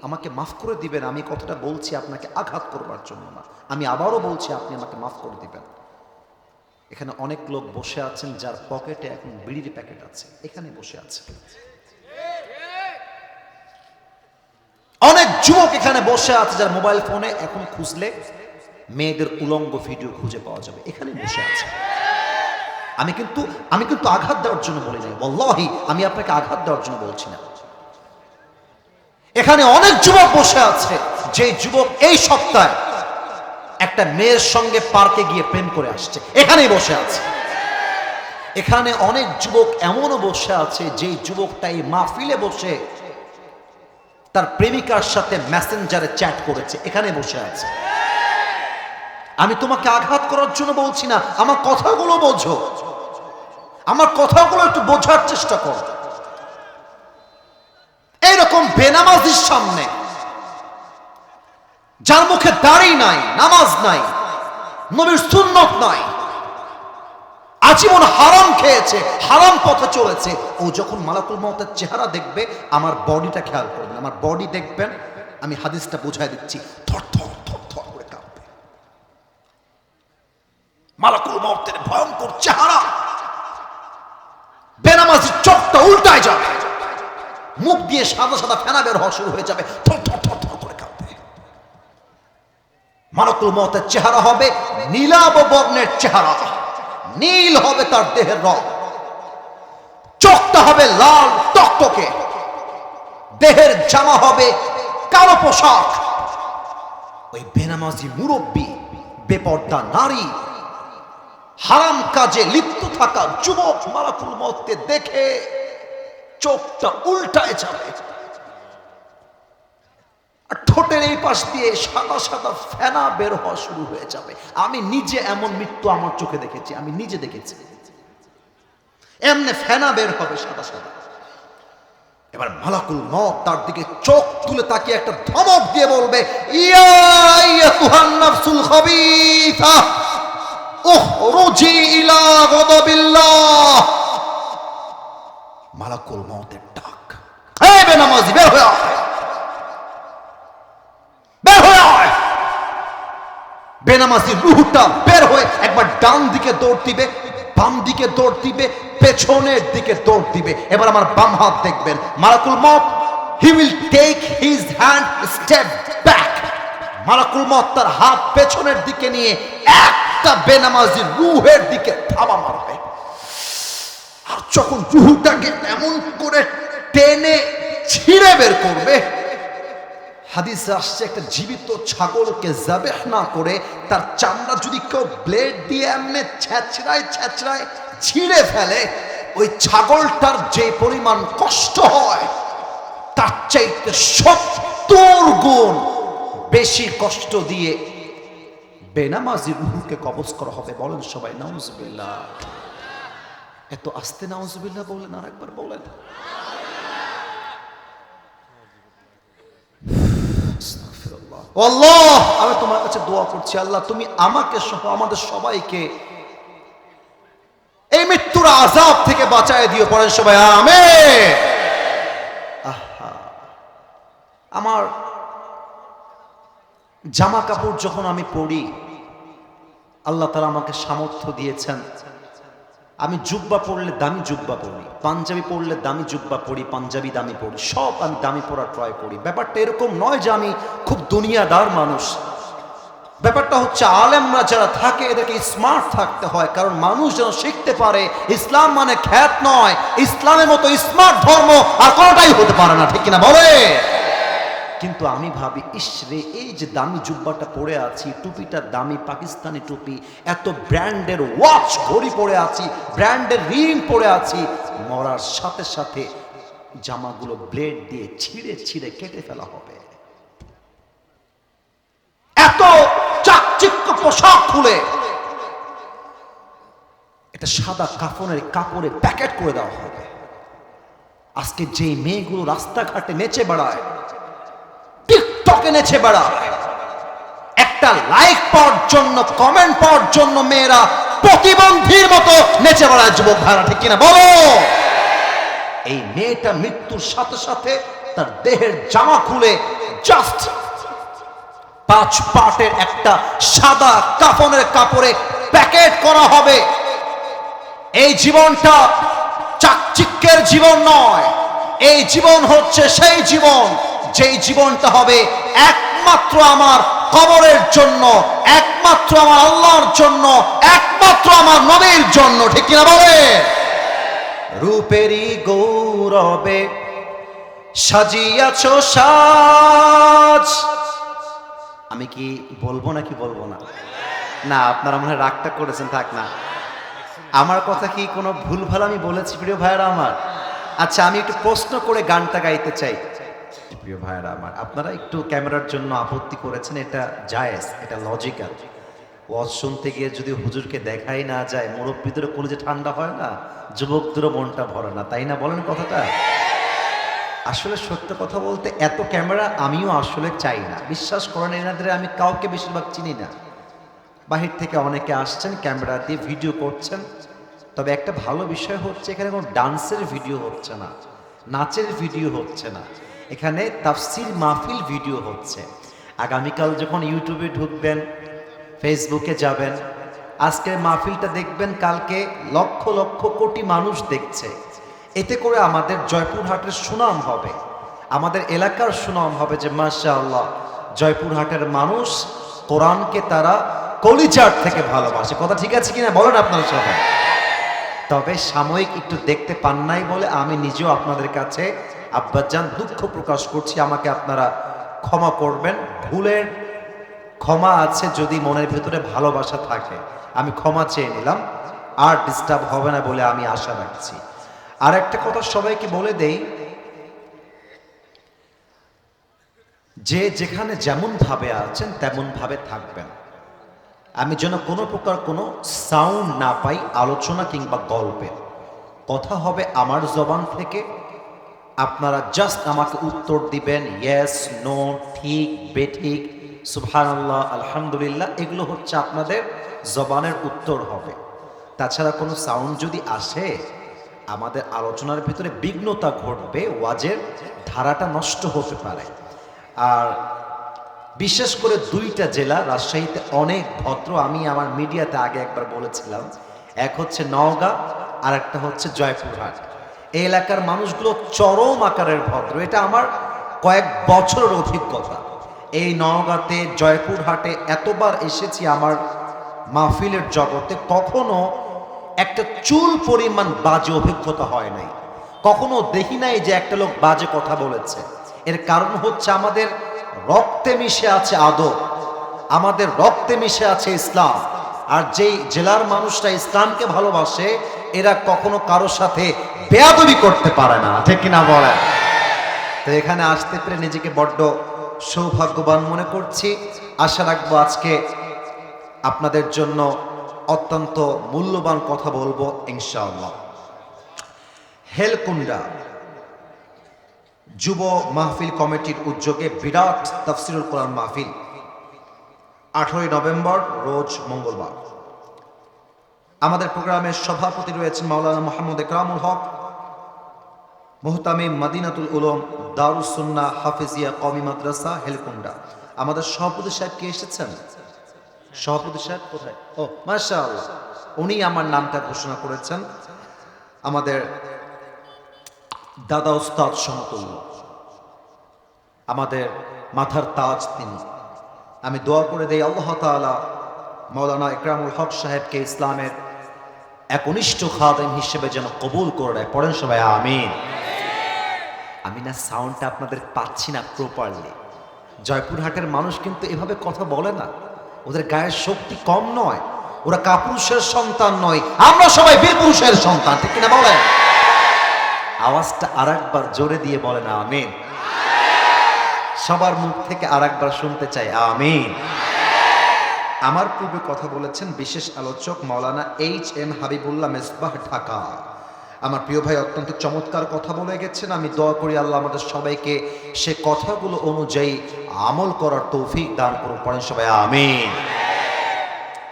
আমাকে মাফ করে দিবেন। আমি কথাটা বলছি আপনাকে আঘাত করবার জন্য না, আমি আবারও বলছি আপনি আমাকে মাফ করে দিবেন। এখানে অনেক লোক বসে আছেন যার পকেটে এখন বিড়ির প্যাকেট আছে, এখানে বসে আছে। অনেক যুবক এখানে বসে আছে যার মোবাইল ফোনে এখন খুঁজলে মেয়েদের উলঙ্গ ভিডিও খুঁজে পাওয়া যাবে, এখানে বসে আছে। আমি কিন্তু আঘাত দেওয়ার জন্য বলি নাই, ওয়াল্লাহি আমি আপনাকে আঘাত দেওয়ার জন্য বলছি না। এখানে অনেক যুবক বসে আছে যে যুবক এই সপ্তাহে একটা মেয়ের সঙ্গে পার্কে গিয়ে প্রেম করে আসছে, এখানেই বসে আছে। এখানে অনেক যুবক এমনও বসে আছে যে যুবকটা এই মাহফিলে বসে তার প্রেমিকার সাথে মেসেঞ্জারে চ্যাট করেছে, এখানে বসে আছে। আমি তোমাকে আঘাত করার জন্য বলছি না, আমার কথাগুলো বোঝো, আমার কথাগুলো একটু বোঝার চেষ্টা করো। এইরকম বেনামাজির সামনে, যার মুখে দাড়ি নাই, নামাজ নাই, নবীর সুন্নত নাই, আজীবন হারাম খেয়েছে, হারাম পথে চলেছে, ও যখন মালাকুল মউতের চেহারা দেখবে, আমার বডিটা খেয়াল করবেন, আমার বডি দেখবেন, আমি হাদিসটা বুঝাই দিচ্ছি, থর থর থর থর করে কাঁপবে। মালাকুল মউতের ভয়ঙ্কর চেহারা, বেনামাজির চোখটা উল্টায় যাবে, মুখ দিয়ে সাদা সাদা ফেনা বের হওয়া শুরু হয়ে যাবে, থর থর থর থর করে কাঁপবে। মালাকুল মউতের চেহারা হবে নীলাভ বর্ণের চেহারা, নীল হবে তার দেহের রং, চোখটা হবে লাল টকটকে, দেহের জামা হবে কালো পোশাক। ওই বেনামাজি মুরব্বী, বেপর্দা নারী, হারাম কাজে লিপ্ত থাকা যুবক মালাকুল মউতকে দেখে চোখটা উল্টায় যাবে, আর ঠোঁটের এই পাশ দিয়ে সাদা সাদা ফেনা বের হওয়া শুরু হয়ে যাবে। আমি নিজে এমন মৃত্যু আমার চোখে দেখেছি, আমি নিজে দেখেছি, এমনি ফেনা বের হবে সাদা সাদা। এবার মালাকুল মউত তার দিকে চোখ তুলে তাকিয়ে একটা ধমক দিয়ে বলবে, ইয়া আইয়াতুহান নাফসুল খাবিথা উখরুজি ইলা গাদাবিল্লাহ। মালাকুল মউতের ডাক, হে বেনামাজি বের হয়ে আয়, বের হয়ে আয়। বেনামাজি রূহটা বের হয়ে একবার ডান দিকে দৌড় দিবে, বাম দিকে দৌড় দিবে, পেছনের দিকে দৌড় দিবে। এবার আমার বাম হাত দেখবেন, মালাকুল মউত he will take his hand step back. মালাকুল মউত তার হাত পেছনের দিকে নিয়ে একটা বেনামাজির রূহের দিকে থাবা মারবে, আর যখন রূহটাকে এমন করে টেনে ছিঁড়ে বের করবে, হাদিসে আসছে একটা জীবিত ছাগলকে যাবেহ না করে তার চামড়া যদি কেউ ব্লেড দিয়ে এমনি ছেঁচড়ায় ছেঁচড়ায় ছিঁড়ে ফেলে, ওই ছাগলটার যে পরিমাণ কষ্ট হয় তার চাইতে 70 গুণ বেশি কষ্ট দিয়ে বেনামাজি রূহকে কবজ করা হবে। বলেন সবাই নাউজুবিল্লাহ। এত আস্তে নাউজুবিল্লাহ বলেন, আর একবার বলেন। আল্লাহ, আমি তোমার কাছে দোয়া করছি, আল্লাহ তুমি আমাকে সহ আমাদের সবাইকে এই মৃত্যুর আযাব থেকে বাঁচায় দিও। পড়েন সবাই আমিন। আমার জামা কাপড় যখন আমি পরি, আল্লাহ তাআলা আমাকে সামর্থ্য দিয়েছেন, আমি জুব্বা পরলে দামি জুব্বা পরি, পাঞ্জাবি পরলে দামি জুব্বা পরি, পাঞ্জাবি দামি পরি, সব আমি দামি পরা ট্রাই করি। ব্যাপারটা এরকম নয় যে আমি খুব দুনিয়াদার মানুষ, ব্যাপারটা হচ্ছে আলেমরা যারা থাকে এদেরকে স্মার্ট থাকতে হয়, কারণ মানুষ যেন শিখতে পারে ইসলাম মানে খ্যাত নয়, ইসলামের মতো স্মার্ট ধর্ম আর কোনোটাই হতে পারে না, ঠিক কিনা বলে? কিন্তু আমি ভাবি, ইসরে এই যে দামি জুব্বাটা পরে আছি, টুপিটা দামি পাকিস্তানি টুপি, এত ব্র্যান্ডের ওয়াচ ঘড়ি পরে আছি, ব্র্যান্ডের রিং পরে আছি, মরার সাথে সাথে জামাগুলো ব্লেড দিয়ে ছিঁড়ে ছিঁড়ে কেটে ফেলা হবে। এত চাকচিক্য পোশাক খুলে এটা সাদা কাফনের কাপড়ে প্যাকেট করে দেওয়া হবে। আজকে যে মেয়েগুলো রাস্তাঘাটে নেচে বেড়ায়, টিকটকে নেচে বেড়ায়, একটা লাইক পাওয়ার জন্য, কমেন্ট পাওয়ার জন্য মেয়েরা প্রতিবন্ধীর মতো নেচে বেড়ায়, যুবক ভাইরা, ঠিক কিনা বলো? এই মেয়েটা মৃত্যুর সাথে সাথে তার দেহের জামা খুলে জাস্ট 5 পার্টের একটা সাদা কাফনের কাপড়ে প্যাকেট করা হবে। এই জীবনটা চাকচিক্যের জীবন নয়, এই জীবন হচ্ছে সেই জীবন যেই জীবনটা হবে একমাত্র আমার কবরের জন্য, একমাত্র আমার আল্লাহর জন্য, একমাত্র আমার নবীর জন্য। ঠিক কিনা বলে? রূপেরই গৌরবে সাজিয়াছো সাজ। আমি কি বলবো নাকি বলবো না? না, আপনারা মনে হয় রাগটা করেছেন, থাক না। আমার কথা কি কোনো ভুলভাল আমি বলেছি প্রিয় ভাইয়েরা আমার? আচ্ছা, আমি একটু প্রশ্ন করে গানটা গাইতে চাই। প্রিয় ভাইয়েরা আমার, আপনারা একটু ক্যামেরার জন্য আপত্তি করেছেন, এটা জায়েজ, এটা লজিক্যাল। ওয়াজ শুনতে গিয়ে যদি হুজুরকে দেখাই না যায়, মুরব্বীদেরও কলেজে ঠান্ডা হয় না, যুবকদেরও মনটা ভরে না, তাই না? বলেন কথাটা। আসলে সত্য কথা বলতে এত ক্যামেরা আমিও আসলে চাই না। বিশ্বাস করেন, এনাদের আমি কাউকে বেশিরভাগ চিনি না। বাহির থেকে অনেকে আসছেন, ক্যামেরা দিয়ে ভিডিও করছেন। তবে একটা ভালো বিষয় হচ্ছে, এখানে কোনো ডান্সের ভিডিও হচ্ছে না, নাচের ভিডিও হচ্ছে না, এখানে তাফসির মাহফিল ভিডিও হচ্ছে। আগামীকাল যখন ইউটিউবে ঢুকবেন, ফেসবুকে যাবেন, আজকের মাহফিলটা দেখবেন, কালকে লক্ষ লক্ষ কোটি মানুষ দেখছে। এতে করে আমাদের জয়পুরহাটের সুনাম হবে, আমাদের এলাকার সুনাম হবে যে মাশাআল্লাহ, জয়পুরহাটের মানুষ কোরআনকে তারা কলিজার থেকে ভালোবাসে। কথা ঠিক আছে কিনা বলেন আপনারা সবাই? তবে সাময়িক একটু দেখতে পান নাই বলে আমি নিজেও আপনাদের কাছে আব্বাজান দুঃখ প্রকাশ করছি। আমাকে আপনারা ক্ষমা করবেন, ভুলের ক্ষমা আছে, যদি মনের ভিতরে ভালোবাসা থাকে আমি ক্ষমা চেয়ে নিলাম, আর ডিস্টার্ব হবে না বলে আমি আশা রাখছি। আর একটা কথা সবাইকে বলে দেই, যে যেখানে যেমন ভাবে আছেন তেমন ভাবে থাকবেন। আমি যেন কোনো প্রকার কোনো সাউন্ড না পাই আলোচনা কিংবা গল্পের। কথা হবে আমার জবান থেকে, আপনারা জাস্ট আমাকে উত্তর দিবেন ইয়েস, নো, ঠিক, বেঠিক, সুবহানাল্লাহ, আলহামদুলিল্লাহ, এগুলো হচ্ছে আপনাদের জবানের উত্তর হবে। তাছাড়া কোনো সাউন্ড যদি আসে, আমাদের আলোচনার ভিতরে বিঘ্নতা ঘটবে, ওয়াজের ধারাটা নষ্ট হতে পারে। আর বিশেষ করে 2টা জেলা, রাজশাহীতে অনেক ভদ্র, আমি আমার মিডিয়াতে আগে একবার বলেছিলাম, এক হচ্ছে নওগাঁ আর একটা হচ্ছে জয়পুরহাট। এই এলাকার মানুষগুলো চরম আকারের ভদ্র, এটা আমার কয়েক বছরের অভিজ্ঞতা। এই নওগাঁতে, জয়পুরহাটে এতবার এসেছি আমার মাহফিলের জগতে, কখনো একটা চুল পরিমাণ বাজে অভিজ্ঞতা হয় নাই। কখনো দেখি নাই যে একটা লোক বাজে কথা বলেছে। এর কারণ হচ্ছে আমাদের রক্তে মিশে আছে আদব, আমাদের রক্তে মিশে আছে ইসলাম। আর যেই জেলার মানুষরা ইসলামকে ভালোবাসে, এরা কখনো কারোর সাথে বেয়াদবি করতে পারে না। ঠিক কিনা বলেন? তো এখানে আসতে পেরে নিজেকে বড্ড সৌভাগ্যবান মনে করছি। আশা রাখবো আজকে আপনাদের জন্য অত্যন্ত মূল্যবান কথা বলবো ইনশাআল্লাহ। হেলকুন্ডা যুব মাহফিল কমিটির উদ্যোগে বিরাট তাফসিরুল কোরআন মাহফিল 18 নভেম্বর রোজ মঙ্গলবার। আমাদের প্রোগ্রামের সভাপতি রয়েছেন মাওলানা মোহাম্মদ একরামুল হক, মুহতামিম মদিনাতুল উলুম দারুস সুন্নাহ হাফিজিয়া কওমি মাদ্রাসা হেলকুন্ডা। আমাদের সভাপতি সাহেব কি এসেছেন? সভাপতি সাহেব কোথায়? ও মাশাআল্লাহ, উনি আমার নামটা ঘোষণা করেছেন, আমাদের দাদা উস্তাদ সমতুল্য, আমাদের মাথার তাজ তিনি। আমি দোয়া করে দেই আল্লাহ তাআলা মাওলানা একরামুল হক সাহেবকে ইসলামের একনিষ্ঠ খাদেম হিসেবে যেন কবুল করে নেয়। পড়েন সবাই আমিন। আমি না সাউন্ডটা আপনাদের পাচ্ছি না প্রপারলি। জয়পুরহাটের মানুষ কিন্তু এভাবে কথা বলে না, ওদের গায়ের শক্তি কম নয়, ওরা কাপুরুষের সন্তান নয়, আমরা সবাই বীর পুরুষের সন্তান। ঠিক কিনা বলেন? আওয়াজটা আরেকবার জোরে দিয়ে বলেন আমিন। সবার মুখ থেকে আরেকবার শুনতে চাই আমিন। আমার পূর্বে কথা বলেছেন বিশেষ আলোচক মাওলানা HM হাবিবুল্লাহ মেজবাহ, ঢাকা। আমার প্রিয় ভাই অত্যন্ত চমৎকার কথা বলে গেছেন। আমি দোয়া করি আল্লাহ আমাদের সবাইকে সে কথাগুলো অনুযায়ী আমল করার তৌফিক দান করুন। পড়েন সবাই আমিন।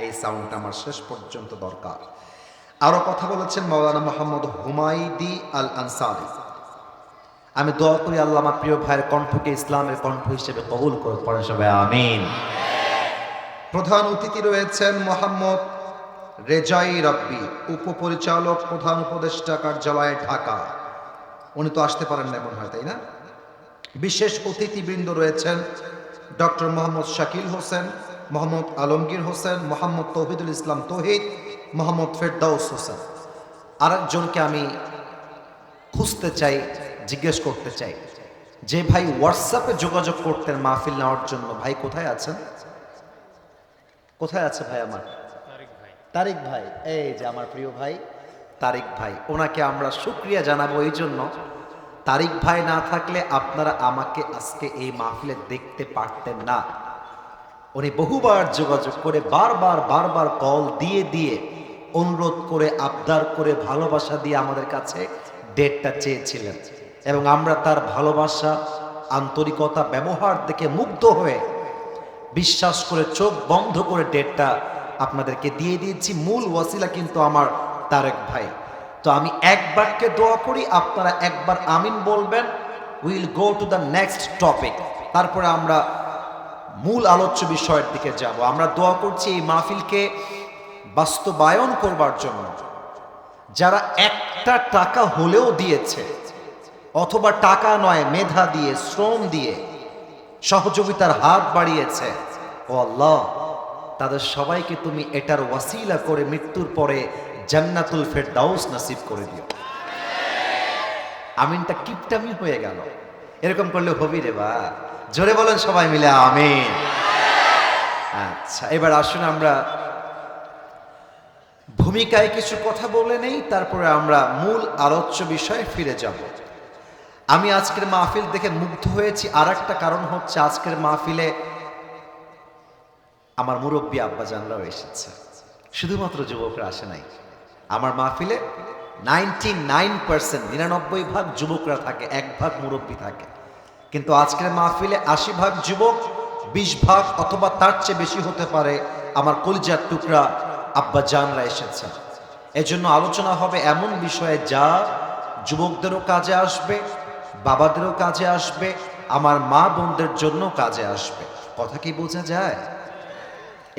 এই সাউন্ডটা আমার শেষ পর্যন্ত দরকার। আরো কথা বলেছেন মাওলানা মোহাম্মদ হুমায়দি আল আনসারি। আমি দোয়া করি আল্লাহ আমার প্রিয় ভাইয়ের কণ্ঠকে ইসলামের কণ্ঠ হিসেবে কবুল করে, পড়ে সবাই আমিন। প্রধান অতিথি রয়েছেন মোহাম্মদ রেজাই রাব্বি, উপপরিচালক প্রধান উপদেষ্টা কার্যালয় ঢাকা। উনি তো আসতে পারেন না মনে হয়, তাই না? বিশেষ অতিথিবৃন্দ রয়েছেন ডক্টর মোহাম্মদ শাকিল হোসেন, মোহাম্মদ আলমগীর হোসেন, মোহাম্মদ তৌহিদুল ইসলাম তৌহিদ, মোহাম্মদ ফেরদাউস হোসেন। আরেকজনকে আমি খুঁজতে চাই, জিজ্ঞেস করতে চাই, যে ভাই হোয়াটসঅ্যাপে যোগাযোগ করতেন মাহফিল নেওয়ার জন্য, ভাই কোথায় আছেন? কোথায় আছে ভাই আমার? তারিক ভাই, এই যে আমার প্রিয় ভাই তারিক ভাই, ওনাকে আমরা শুকরিয়া জানাবো এই জন্য, তারিক ভাই না থাকলে আপনারা আমাকে আজকে এই মাহফিলে দেখতে পারতেন না। উনি বহুবার যোগাযোগ করে বারবার কল দিয়ে অনুরোধ করে, আবদার করে, ভালোবাসা দিয়ে আমাদের কাছে ডেটটা চেয়েছিলেন, এবং আমরা তার ভালোবাসা, আন্তরিকতা, ব্যবহার দেখে মুগ্ধ হয়ে বিশ্বাস করে চোখ বন্ধ করে ডেটটা আপনাদেরকে দিয়ে দিয়েছি। মূল ওয়াসিলা কিন্তু আমার তারেক ভাই। তো আমি এক বাক্যে দোয়া করি, আপনারা একবার আমিন বলবেন, will go to the next topic. তারপরে আমরা মূল আলোচ্য বিষয়ের দিকে যাব। আমরা দোয়া করছি এই মাহফিলকে বাস্তবায়ন করবার জন্য যারা একটা টাকা হলেও দিয়েছে, অথবা টাকা নয় মেধা দিয়ে, শ্রম দিয়ে সহযোগিতার হাত বাড়িয়েছে, ও আল্লাহ তাদের সবাইকে তুমি এটার ওয়াসিলা করে মৃত্যুর পরে জান্নাতুল ফেরদাউস নসিব করে দিও। আমিনটা কিপটামি হয়ে গেল, এরকম করলে হবি রে বা, জোরে বলেন সবাই মিলে আমিন। আচ্ছা, এবার আসুন আমরা ভূমিকায় কিছু কথা বলে নেই, তারপরে আমরা মূল আলোচ্য বিষয়ে ফিরে যাব। আমি আজকের মাহফিল দেখে মুগ্ধ হয়েছি, আর একটা কারণ হচ্ছে আজকের মাহফিলে আমার মুরব্বী আব্বাজানরাও এসেছে, শুধুমাত্র যুবকরা আসে নাই। আমার মাহফিলে 99% 99% যুবকরা থাকে, 1% মুরব্বী থাকে। কিন্তু আজকের মাহফিলে 80% যুবক, 20% অথবা তার চেয়ে বেশি হতে পারে আমার কলিজার টুকরা আব্বাজানরা এসেছেন। এজন্য আলোচনা হবে এমন বিষয়ে যা যুবকদেরও কাজে আসবে, বাবাদেরও কাজে আসবে, আমার মা বোনদের জন্য কাজে আসবে। কথা কি বোঝা যায়?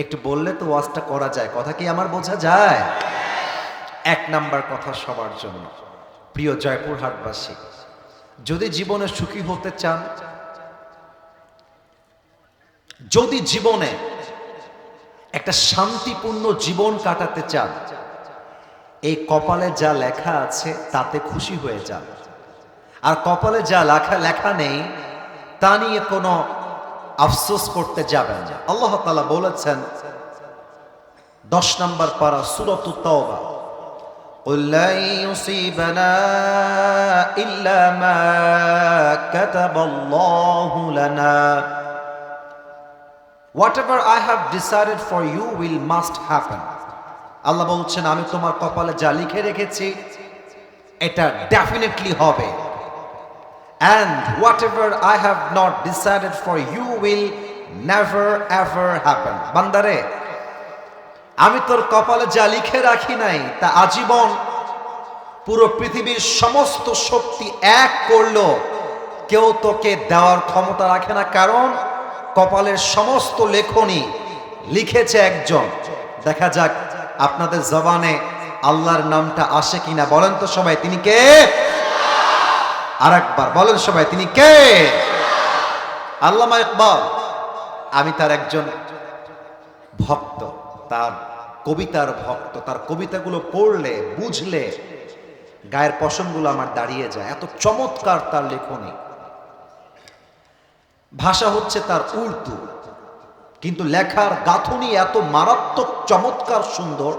একটু বললে তো ওয়াজটা করা যায়। কথা কি আমার বোঝা যায়? এক নাম্বার কথা সবার জন্য, প্রিয় জয়পুরহাটবাসী, যদি জীবনে সুখী হতে চান, যদি জীবনে একটা শান্তিপূর্ণ জীবন কাটাতে চান, এই কপালে যা লেখা আছে তাতে খুশি হয়ে যান। আর কপালে যা লেখা নেই তা নিয়ে কোনো আফসোস করতে যাবেন না। আল্লাহ তাআলা বলেছেন 10 নম্বর পারা সূরাতুত তাওবা, قُل لَّن يُصِيبَنَا إِلَّا مَا كَتَبَ اللَّهُ لَنَا whatever I have decided for you will must happen. আল্লাহ বলছেন আমি তোমার কপালে যা লিখে রেখেছি এটা ডেফিনেটলি হবে, and whatever I have not decided for you will never ever happen. বান্দারে, আমি তোর কপালে যা লিখে রাখি নাই তা আজীবন পুরো পৃথিবীর সমস্ত শক্তি এক করলো কেউ তোকে দেওয়ার ক্ষমতা রাখে না, কারণ কপালের সমস্ত লেখনী লিখেছে একজন। দেখা যাক আপনাদের জবানে আল্লাহর নামটা আসে কিনা, বলেন তো সবাই, তিনি কে? আরেকবার বলেন সবাই, তিনি কে? আল্লামা ইকবাল, আমি তার একজন ভক্ত, তার কবিতার ভক্ত। তার কবিতাগুলো পড়লে, বুঝলে গায়ের পশমগুলো আমার দাঁড়িয়ে যায়, এত চমৎকার তার লেখনী। ভাষা হচ্ছে তার উর্দু, কিন্তু লেখার গাঁথনি এত মারাত্মক চমৎকার সুন্দর।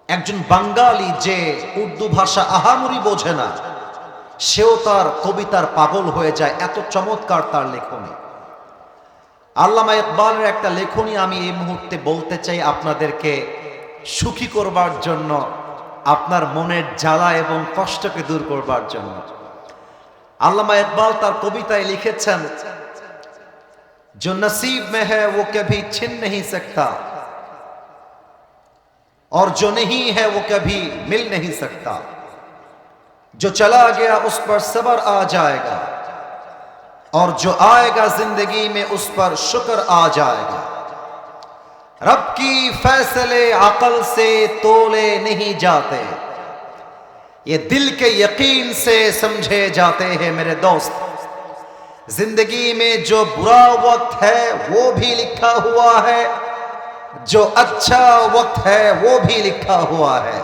একজন বাঙালি যে উর্দু ভাষা আহামরি বোঝে না, সেও তার কবিতার পাগল হয়ে যায়, এত চমৎকার তার লেখনী। আল্লামা ইকবালের একটা লেখনী আমি এই মুহূর্তে বলতে চাই আপনাদেরকে, সুখী করবার জন্য, আপনার মনের জ্বালা এবং কষ্টকে দূর করবার জন্য। আল্লামা ইকবাল তার কবিতায় লিখেছেন, जो नसीब में है वो कभी छिन नहीं सकता और जो नहीं है वो कभी मिल नहीं सकता। जो चला गया उस पर सब्र आ जाएगा और जो आएगा जिंदगी में उस पर शुक्र आ जाएगा। रब की फैसले अकल से तोले नहीं जाते, ये दिल के यकीन से समझे जाते हैं मेरे दोस्त। जिंदगी में जो बुरा वक्त है वो भी लिखा हुआ है, जो अच्छा वक्त है वो भी लिखा हुआ है।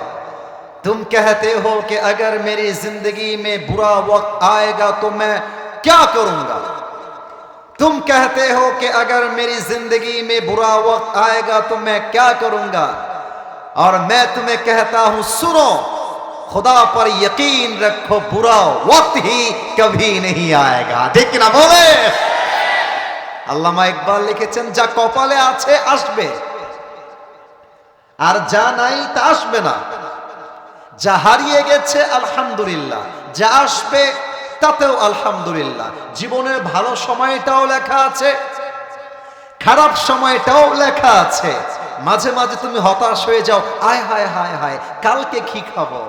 तुम कहते हो कि अगर मेरी जिंदगी में बुरा वक्त आएगा तो मैं क्या करूंगा। तुम कहते हो कि अगर मेरी जिंदगी में बुरा वक्त आएगा तो मैं क्या करूंगा, और मैं तुम्हें कहता हूं सुनो, खुदा पर यकीन रखो, बुरा वक्त ही कभी नहीं आएगा। ठीक ना बोले? আল্লামা ইকবাল লিখেছেন, যা কপালে আছে আসবে, আর যা নাই তা আসবে না। যা হারিয়ে গেছে আলহামদুলিল্লাহ, যা আসবে তাতেও আলহামদুলিল্লাহ। জীবনের ভালো সময়টাও লেখা আছে, খারাপ সময়টাও লেখা আছে। মাঝে মাঝে তুমি হতাশ হয়ে যাও, আয় হায় হায় হায় কালকে কি খাবো,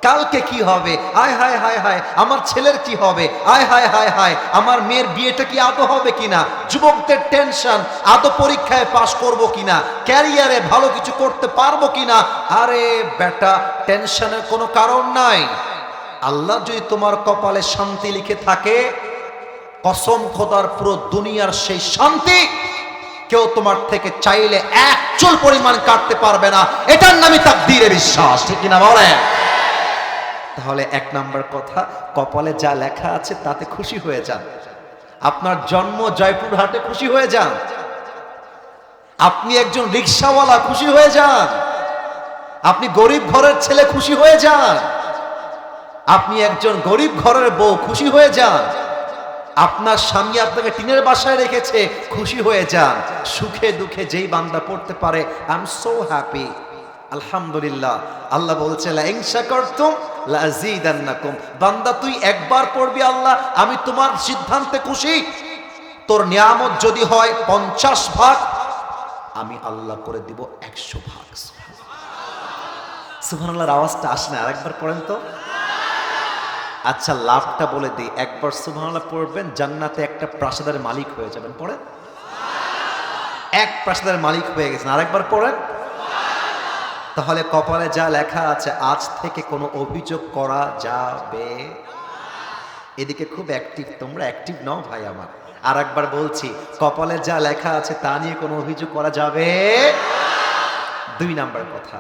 কালকে কি হবে, আয় হায় হায় হায় আমার ছেলের কি হবে, আয় হায় হায় হায় আমার মেয়ের বিয়েটা কি আদৌ হবে কিনা, যুবকদের টেনশন আদৌ পরীক্ষায় পাশ করব কিনা, ক্যারিয়ারে ভালো কিছু করতে পারবো কিনা। আরে বেটা, টেনশনের কোনো কারণ নাই। আল্লাহ যদি তোমার কপালে শান্তি লিখে থাকে, কসম খোদার পুরো দুনিয়ার সেই শান্তি কেউ তোমার থেকে চাইলে এক চুল পরিমাণ কাটতে পারবে না। এটার নামই তাকদীরে বিশ্বাস। ঠিক কিনা বলেন? তাহলে এক নাম্বার কথা, কপালে যা লেখা আছে তাতে খুশি হয়ে যান। আপনার জন্ম জয়পুরহাটে, খুশি হয়ে যান। আপনি একজন রিকশাওয়ালা, খুশি হয়ে যান। আপনি গরিব ঘরের ছেলে, খুশি হয়ে যান। আপনি একজন গরিব ঘরের বউ, খুশি হয়ে যান। আপনার স্বামী আপনাকে টিনের বাসায় রেখেছে, খুশি হয়ে যান। সুখে দুঃখে যেই বান্দা পড়তে পারে আই এম সো হ্যাপি, আলহামদুলিল্লাহ। আল্লাহ বলছে লা ইন শাকারতুম লাযীদান্নাকুম, বান্দা তুই একবার পড়বি আল্লাহ আমি তোমার সিদ্ধান্তে খুশি। তোর নিয়ামত যদি হয় 50 ভাগ, আমি আল্লাহ করে দিব 100 ভাগ। সুবহানাল্লাহর আওয়াজটা আসে না? আরেকবার পড়েন তো। আচ্ছা লাভটা বলে দিই, একবার সুবহানাল্লাহ পড়বেন, জান্নাতে একটা প্রাসাদের মালিক হয়ে যাবেন। পড়েন, এক প্রাসাদের মালিক হয়ে গেছেন। আরেকবার পড়েন। তাহলে কপালে যা লেখা আছে আজ থেকে কোনো অভিযোগ করা যাবে। এদিকে খুব অ্যাক্টিভ, তোমরা অ্যাক্টিভ নও ভাই আমার। আর একবার বলছি, কপালে যা লেখা আছে তা নিয়ে কোনো অভিযোগ করা যাবে। 2 নাম্বার কথা,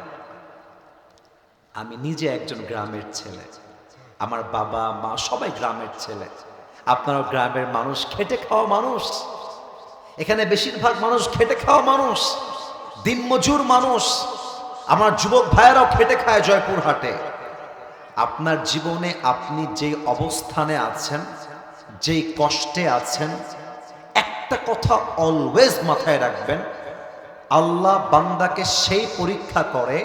আমি নিজে একজন গ্রামের ছেলে, আমার বাবা মা সবাই গ্রামের ছেলে। আপনারাও গ্রামের মানুষ, খেটে খাওয়া মানুষ। এখানে বেশিরভাগ মানুষ খেটে খাওয়া মানুষ, দিনমজুর মানুষ। আমার যুবক ভাইয়েরাও খেটে খায় জয়পুরহাটে। আপনার জীবনে আপনি যেই অবস্থানে আছেন, যেই কষ্টে আছেন, একটা কথা অলওয়েজ মাথায় রাখবেন, আল্লাহ বান্দাকে সেই পরীক্ষা করে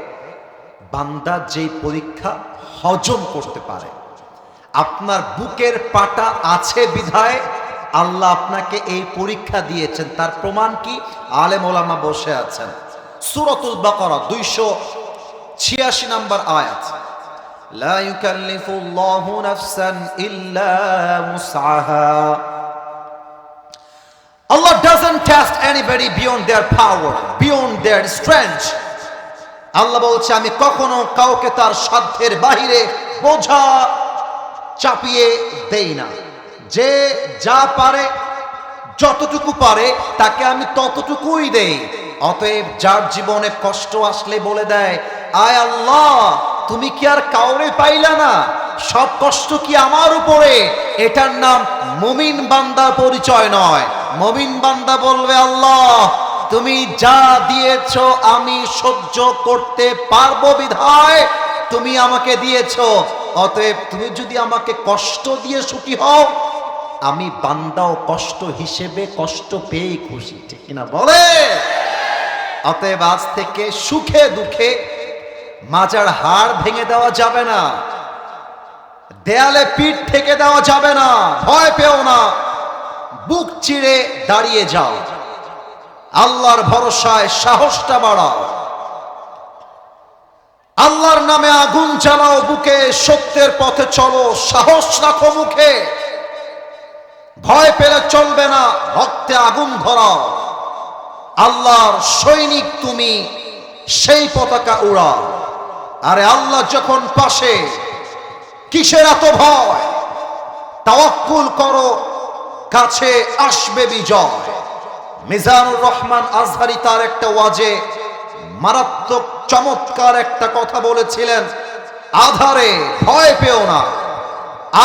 বান্দা যেই পরীক্ষা হজম করতে পারে। আপনার বুকের পাটা আছে বিধায় আল্লাহ আপনাকে এই পরীক্ষা দিয়েছেন। তার প্রমাণ কি? আলেম ওলামা বসে আছেন। সূরাতুল বাকারা 286 নম্বর আয়াত, লা ইউকাল্লিফুল্লাহু নাফসান ইল্লা উসআহা। Allah doesn't test anybody beyond their power, beyond their strength. আল্লাহ বলছে আমি কখনো কাউকে তার সাধ্যের বাহিরে বোঝা চাপিয়ে দেই না। যে যা পারে, যতটুকু পারে তাকে আমি ততটুকুই দেই। অতএব যার জীবনে কষ্ট আসলে বলে দেয়, আয় আল্লাহ তুমি কি আর কাউরে পাইলা না, সব কষ্ট কি আমার উপরে, এটার নাম মুমিন বান্দার পরিচয় নয়। মুমিন বান্দা বলবে, আল্লাহ তুমি যা দিয়েছো আমি সহ্য করতে পারবো বিধায় তুমি আমাকে দিয়েছো। অতএব তুমি যদি আমাকে কষ্ট দিয়ে সুখী হও, আমি বান্দাও কষ্ট হিসেবে কষ্ট পেয়ে খুশি। ঠিক কিনা বলে? অতএব আজ থেকে সুখে দুঃখে মাজার হাড় ভেঙে দেওয়া যাবে না, দেয়ালে পিঠ থেকে দেওয়া যাবে না। ভয় পেও না, বুক চিরে দাঁড়িয়ে যাও, আল্লাহর ভরসায় সাহসটা বাড়াও। আল্লাহর নামে আগুন জ্বালাও বুকে, সত্যের পথে চলো, সাহস রাখো মুখে। ভয় পেলে চলবে না, রক্তে আগুন ধরাও। আল্লাহর সৈনিক তুমি, সেই পতাকা উড়াও। আরে আল্লাহ যখন পাশে, কিসের এত ভয়? তাওয়াক্কুল করো, কাছে আসবে বিজয়। মিজানুর রহমান আজহারি তার একটা ওয়াজে মারাত্মক চমৎকার একটা কথা বলেছিলেন, আধারে ভয় পেও না,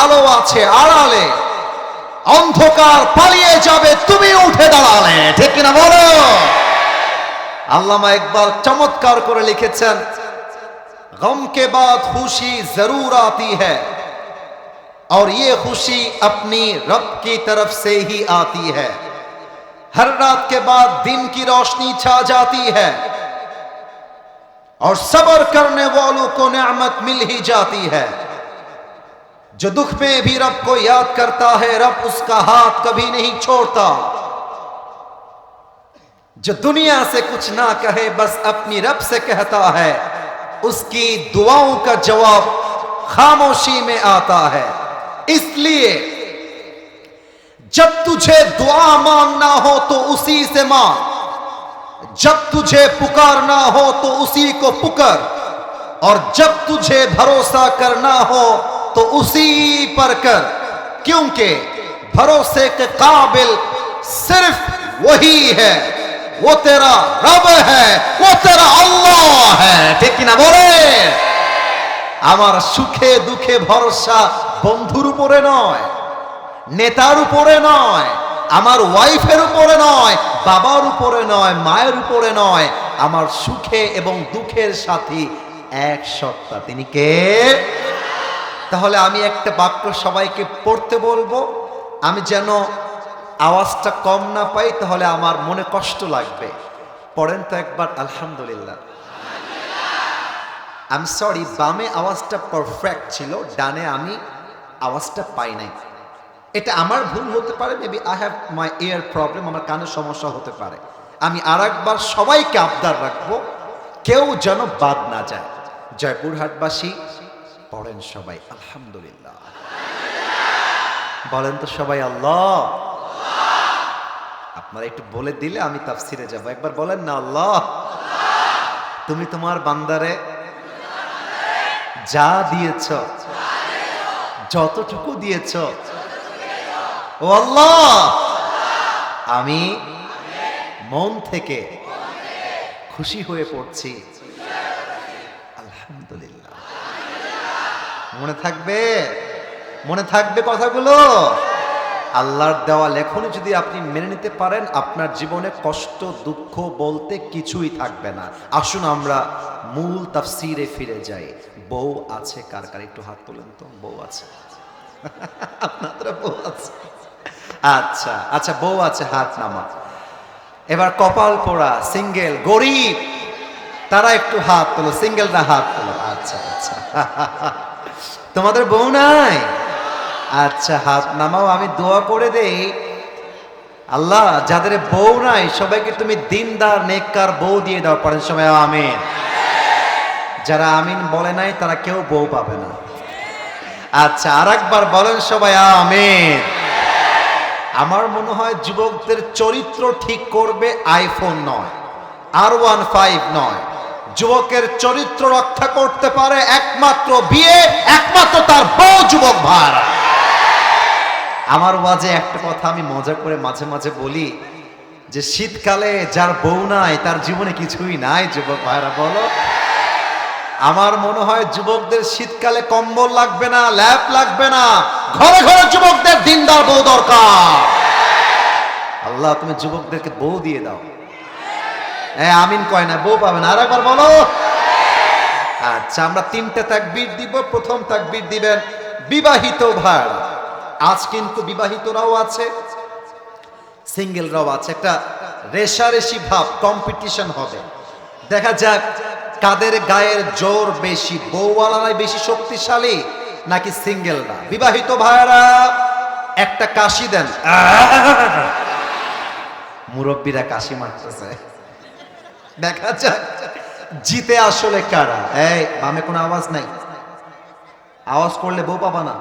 আলো আছে আড়ালে, অন্ধকার পালিয়ে যাবে তুমি উঠে দাঁড়ালে। ঠিক কিনা বলো? আল্লামা ইকবাল চমৎকার করে লিখেছেন, গম के बाद खुशी जरूर आती है और ये खुशी अपनी रब की तरफ से ही आती है। हर रात के बाद दिन की रोशनी छा जाती है और सब्र करने वालों को नेमत मिल ही जाती है। जो दुख में भी रब को याद करता है, रब उसका हाथ कभी नहीं छोड़ता। जो दुनिया से कुछ ना कहे, बस अपनी रब से कहता है, उसकी दुआओं का जवाब खामोशी में आता है। इसलिए जब तुझे दुआ मांगना हो तो उसी से मांग, जब तुझे पुकारना हो तो उसी को पुकार, और जब तुझे भरोसा करना हो तो उसी पर कर, क्योंकि भरोसे के काबिल सिर्फ वही है, वो तेरा रब है, वो तेरा अल्लाह है। ठीक ना बोले? আমার সুখে দুঃখে ভরসা বন্ধুর উপরে নয়, নেতার উপরে নয়, আমার ওয়াইফের উপরে নয়, বাবার উপরে নয়, মায়ের উপরে নয়, আমার সুখে এবং দুঃখের সাথী এক সত্তা, তিনি কে? তাহলে আমি একটা বাক্য সবাইকে পড়তে বলবো, আমি যেন আওয়াজটা কম না পাই, তাহলে আমার মনে কষ্ট লাগবে। পড়েন তো একবার আলহামদুলিল্লাহ। আই এম সরি, বামে আওয়াজটা পারফেক্ট ছিল, ডানে আমি আওয়াজটা পাই নাই। এটা আমার ভুল হতে পারে, maybe I have my year problem, আমার কানের সমস্যা হতে পারে। আমি আর একবার সবাইকে আবদার রাখবো, কেউ যেন বাদ না যায়। জয়পুরহাটবাসী পড়েন সবাই আলহামদুলিল্লাহ, বলেন তো সবাই আল্লাহ। আপনারা একটু বলে দিলে আমি তাফসিরে যাব। একবার বলেন না, আল্লাহ তুমি তোমার বান্দারে যা দিয়েছ, যতটুকু দিয়েছ, ও আল্লাহ আমি মন থেকে খুশি হয়ে পড়ছি আলহামদুলিল্লাহ। মনে থাকবে? মনে থাকবে কথাগুলো? আল্লাহর দেওয়া লেখনী যদি আপনি মেনে নিতে পারেন, আপনার জীবনে কষ্ট দুঃখ বলতে কিছুই থাকবে না। আসুন আমরা মূল তাফসিরে ফিরে যাই। বউ আছে কার কার? একটু হাত তোলেন তো। বউ আছে? আপনাদের বউ আছে? আচ্ছা আচ্ছা, বউ আছে, হাত নামা। এবার কপাল পোড়া সিঙ্গেল গরিব, তারা একটু হাত তোলো, সিঙ্গেলরা হাত তোলো। আচ্ছা আচ্ছা, তোমাদের বউ নাই? আচ্ছা হাত নামাও, আমি দোয়া করে দেই। আল্লাহ যাদের বউ নাই সবাইকে তুমি দিনদার নেককার বউ দিয়ে দাও। পরের সময় আমিন। যারা আমিন বলে নাই তারা কেউ বউ পাবে না। আচ্ছা আর একবার বলেন সবাই আমিন। আমার মনে হয় যুবকদের চরিত্র ঠিক করবে আইফোন নয়, R15 নয়। যুবকের চরিত্র রক্ষা করতে পারে একমাত্র বিয়ে, একমাত্র তার বউ। যুবক ভাইরা, আমার ওয়াজে একটা কথা আমি মজা করে মাঝে মাঝে বলি যে শীতকালে যার বউ নাই তার জীবনে কিছুই নাই। যুবক ভাইরা বলো, আমার মনে হয় যুবকদের শীতকালে কম্বল লাগবে না, ল্যাপ লাগবে না, ঘরে ঘরে যুবকদের দিনদার বউ দরকার। আল্লাহ তুমি যুবকদেরকে বউ দিয়ে দাও। আমিন কয় না, বউ পাবে না। আর একবার বলো। আচ্ছা আমরা তিনটা তাকবীর দিব। প্রথম তাকবীর দিবেন বিবাহিত ভাইরা। আজ কিন্তু বিবাহিতরাও আছে, সিঙ্গেলরাও আছে। একটা রেশারেশি ভাব, কম্পিটিশন হবে। দেখা যাক কাদের গায়ের জোর বেশি, বউওয়ালারাই বেশি শক্তিশালী নাকি সিঙ্গেলরা। বিবাহিত ভাইরা একটা কাশি দেন। মুরব্বীরা কাশি মারতেছে, দেখা যাক জিতে আসলে কারা? এই বামে কোনো আওয়াজ নাই, আওয়াজ করলে বউ পাবা না,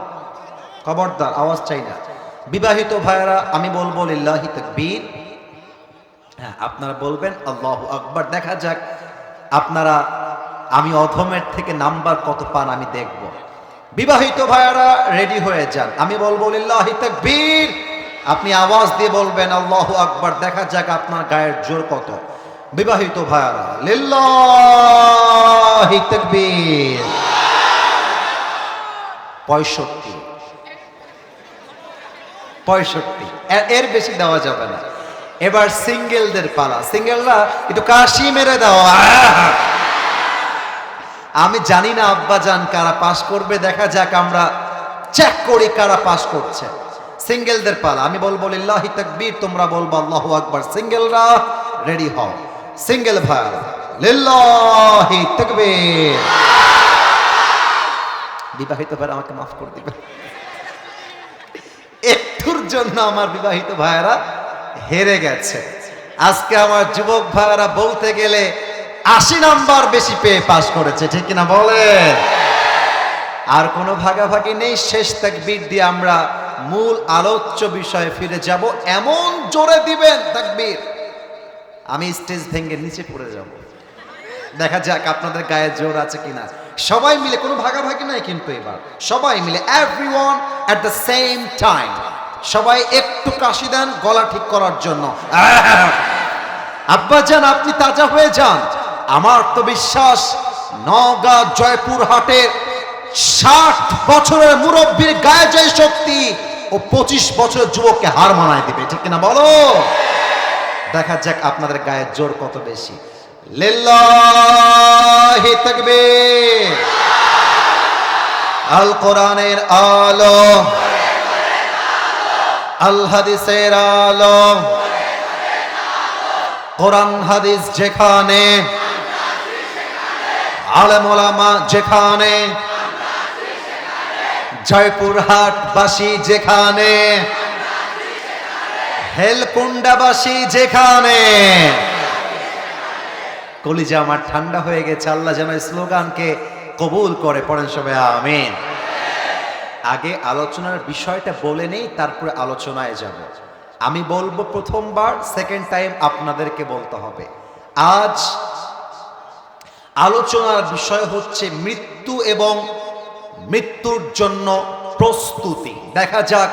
খবরদার আওয়াজ চাই না। বিবাহিত ভাইয়েরা আমি বলবো লিল্লাহি তাকবীর, হ্যাঁ আপনারা বলবেন আল্লাহু আকবার। দেখা যাক আপনারা আমি অধমের থেকে নাম্বার কত পান আমি দেখব। বিবাহিত ভাইয়েরা রেডি হয়ে যান, আমি বলবো লিল্লাহি তাকবীর, আপনি আওয়াজ দিয়ে বলবেন আল্লাহু আকবার। দেখা যাক আপনার গায়ের জোর কত। বিবাহিত ভাইয়েরা লিল্লাহি তাকবীর। 65 এর বেশি দেওয়া যাবে না। এবার সিঙ্গেলদের পালা, সিঙ্গেলরা একটু কাশি মেরে দাও। আমি জানি না আব্বাজান কারা পাস করবে, দেখা যাক আমরা চেক করি কারা পাস করছে। সিঙ্গেলদের পালা, আমি বলবো লিল্লাহি তাকবীর, তোমরা বলবো আল্লাহু আকবার। সিঙ্গেলরা রেডি হও, সিঙ্গেল ভাই লিল্লাহি তাকবীর। বিবাহিত ভাইরা আমাকে মাফ করে দিবেন, একটুর জন্য আমার বিবাহিত ভাইয়েরা হেরে গেছে। আজকে আমার যুবক ভাইয়েরা বলতে গেলে 80 নাম্বার বেশি পেয়ে পাস করেছে, ঠিক কিনা বলেন? আর কোনো ভাগাভাগি নেই, শেষ তাকবীর দিয়ে আমরা মূল আলোচ্য বিষয়ে ফিরে যাব। এমন জোরে দিবেন তাকবীর আমি স্টেজ ভেঙে নিচে পড়ে যাব। দেখা যাক আপনাদের গায়ে জোর আছে কিনা। সবাই মিলে, কোনো ভাগাভাগি নাই কিন্তু এবার সবাই মিলে, everyone at the same time. সবাই একটু কাশি দেন গলা ঠিক করার জন্য। আব্বাজান আপনি তাজা হয়ে যান। আমার তো বিশ্বাস নওগাঁ জয়পুর হাটের 60 বছরের মুরব্বীর গায়ে যে শক্তি, ও 25 বছরের যুবককে হার মানায় দিবে, ঠিক কিনা বলো? দেখা যাক আপনাদের গায়ে জোর কত বেশি। লিল্লাহি তাকবীর। আল কোরআনের আলো, আল হাদিসের আলো, কোরআন হাদিস যেখানে, আলেম ওলামা যেখানে, জয়পুরহাটবাসী যেখানে, হেলকুন্ডাবাসী যেখানে, কলিজা আমার ঠান্ডা হয়ে গেছে। আল্লাহ যেন এই স্লোগানকে কবুল করে, পড়েন সবাই আমিন। আগে আলোচনার বিষয়টা বলে নেই, তারপরে আলোচনায় যাব। আমি বলবো প্রথমবার, সেকেন্ড টাইম আপনাদেরকে বলতে হবে। আজ আলোচনার বিষয় হচ্ছে মৃত্যু এবং মৃত্যুর জন্য প্রস্তুতি। দেখা যাক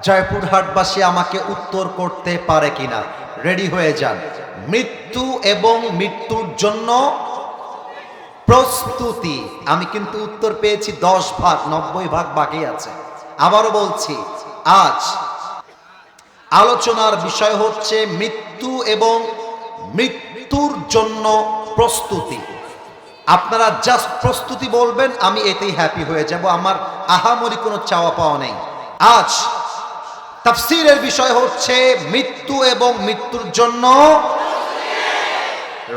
জয়পুরহাটবাসী আমাকে উত্তর করতে পারে কিনা। রেডি হয়ে যান। মৃত্যু এবং মৃত্যুর জন্য প্রস্তুতি। আমি কিন্তু উত্তর পেয়েছি 10 ভাগ, 90 ভাগ বাকি আছে। আবারও বলছি, আজ আলোচনার বিষয় হচ্ছে মৃত্যু এবং মৃত্যুর জন্য প্রস্তুতি। আপনারা জাস্ট প্রস্তুতি বলবেন, আমি এতেই হ্যাপি হয়ে যাব। আমার আহামরি কোনো চাওয়া পাওয়া নেই। আজ তাফসীরের বিষয় হচ্ছে মৃত্যু এবং মৃত্যুর জন্য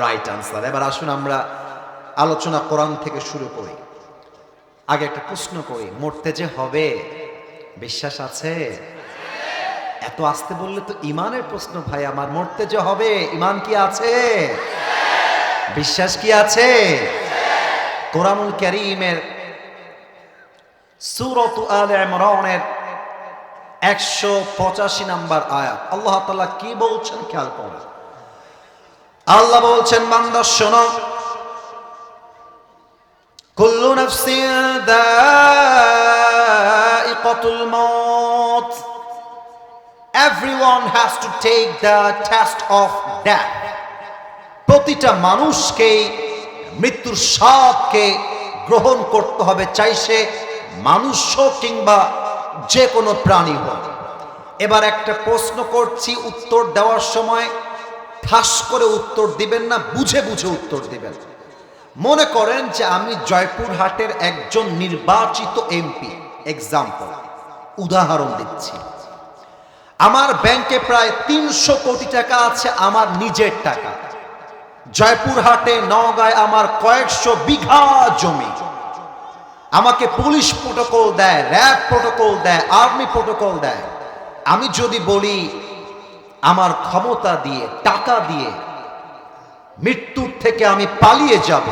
রাইট আনসার। এবার আসুন আমরা আলোচনা কোরআন থেকে শুরু করি। আগে একটা প্রশ্ন করি, মরতে যে হবে বিশ্বাস আছে? এত আসতে বললে তো ইমানের প্রশ্ন ভাই আমার। মরতে যে হবে, ইমান কি আছে? বিশ্বাস কি আছে? কোরআনুল কারীমের সূরাত আলে ইমরানের 185 নম্বর আয়াত আল্লাহ তাআলা কি বলছেন খেয়াল করুন। আল্লাহ বলছেন, বান্দা শোনো, কুল্লু নাফসিন যায়িকাতুল মাউত, everyone has to take the test of death. প্রতিটা মানুষকেই মৃত্যুর স্বাদকে গ্রহণ করতে হবে, চাই সে মানুষ হোক কিংবা যে কোনো প্রাণী হোক। এবার একটা প্রশ্ন করছি, উত্তর দেওয়ার সময় ঠাস করে উত্তর দিবেন না, বুঝে বুঝে উত্তর দিবেন। মনে করেন যে আমি জয়পুরহাটের একজন নির্বাচিত এমপি, এক্সাম্পল, উদাহরণ দিচ্ছি। আমার ব্যাংকে প্রায় 300 কোটি টাকা আছে, আমার নিজের টাকা। জয়পুরহাটে, নওগাঁয় আমার কয়েকশো বিঘা জমি। আমাকে পুলিশ প্রোটোকল দেয়, র্যাব প্রোটোকল দেয়, আর্মি প্রোটোকল দেয়। আমি যদি বলি আমার ক্ষমতা দিয়ে, টাকা দিয়ে মৃত্যুর থেকে আমি পালিয়ে যাব,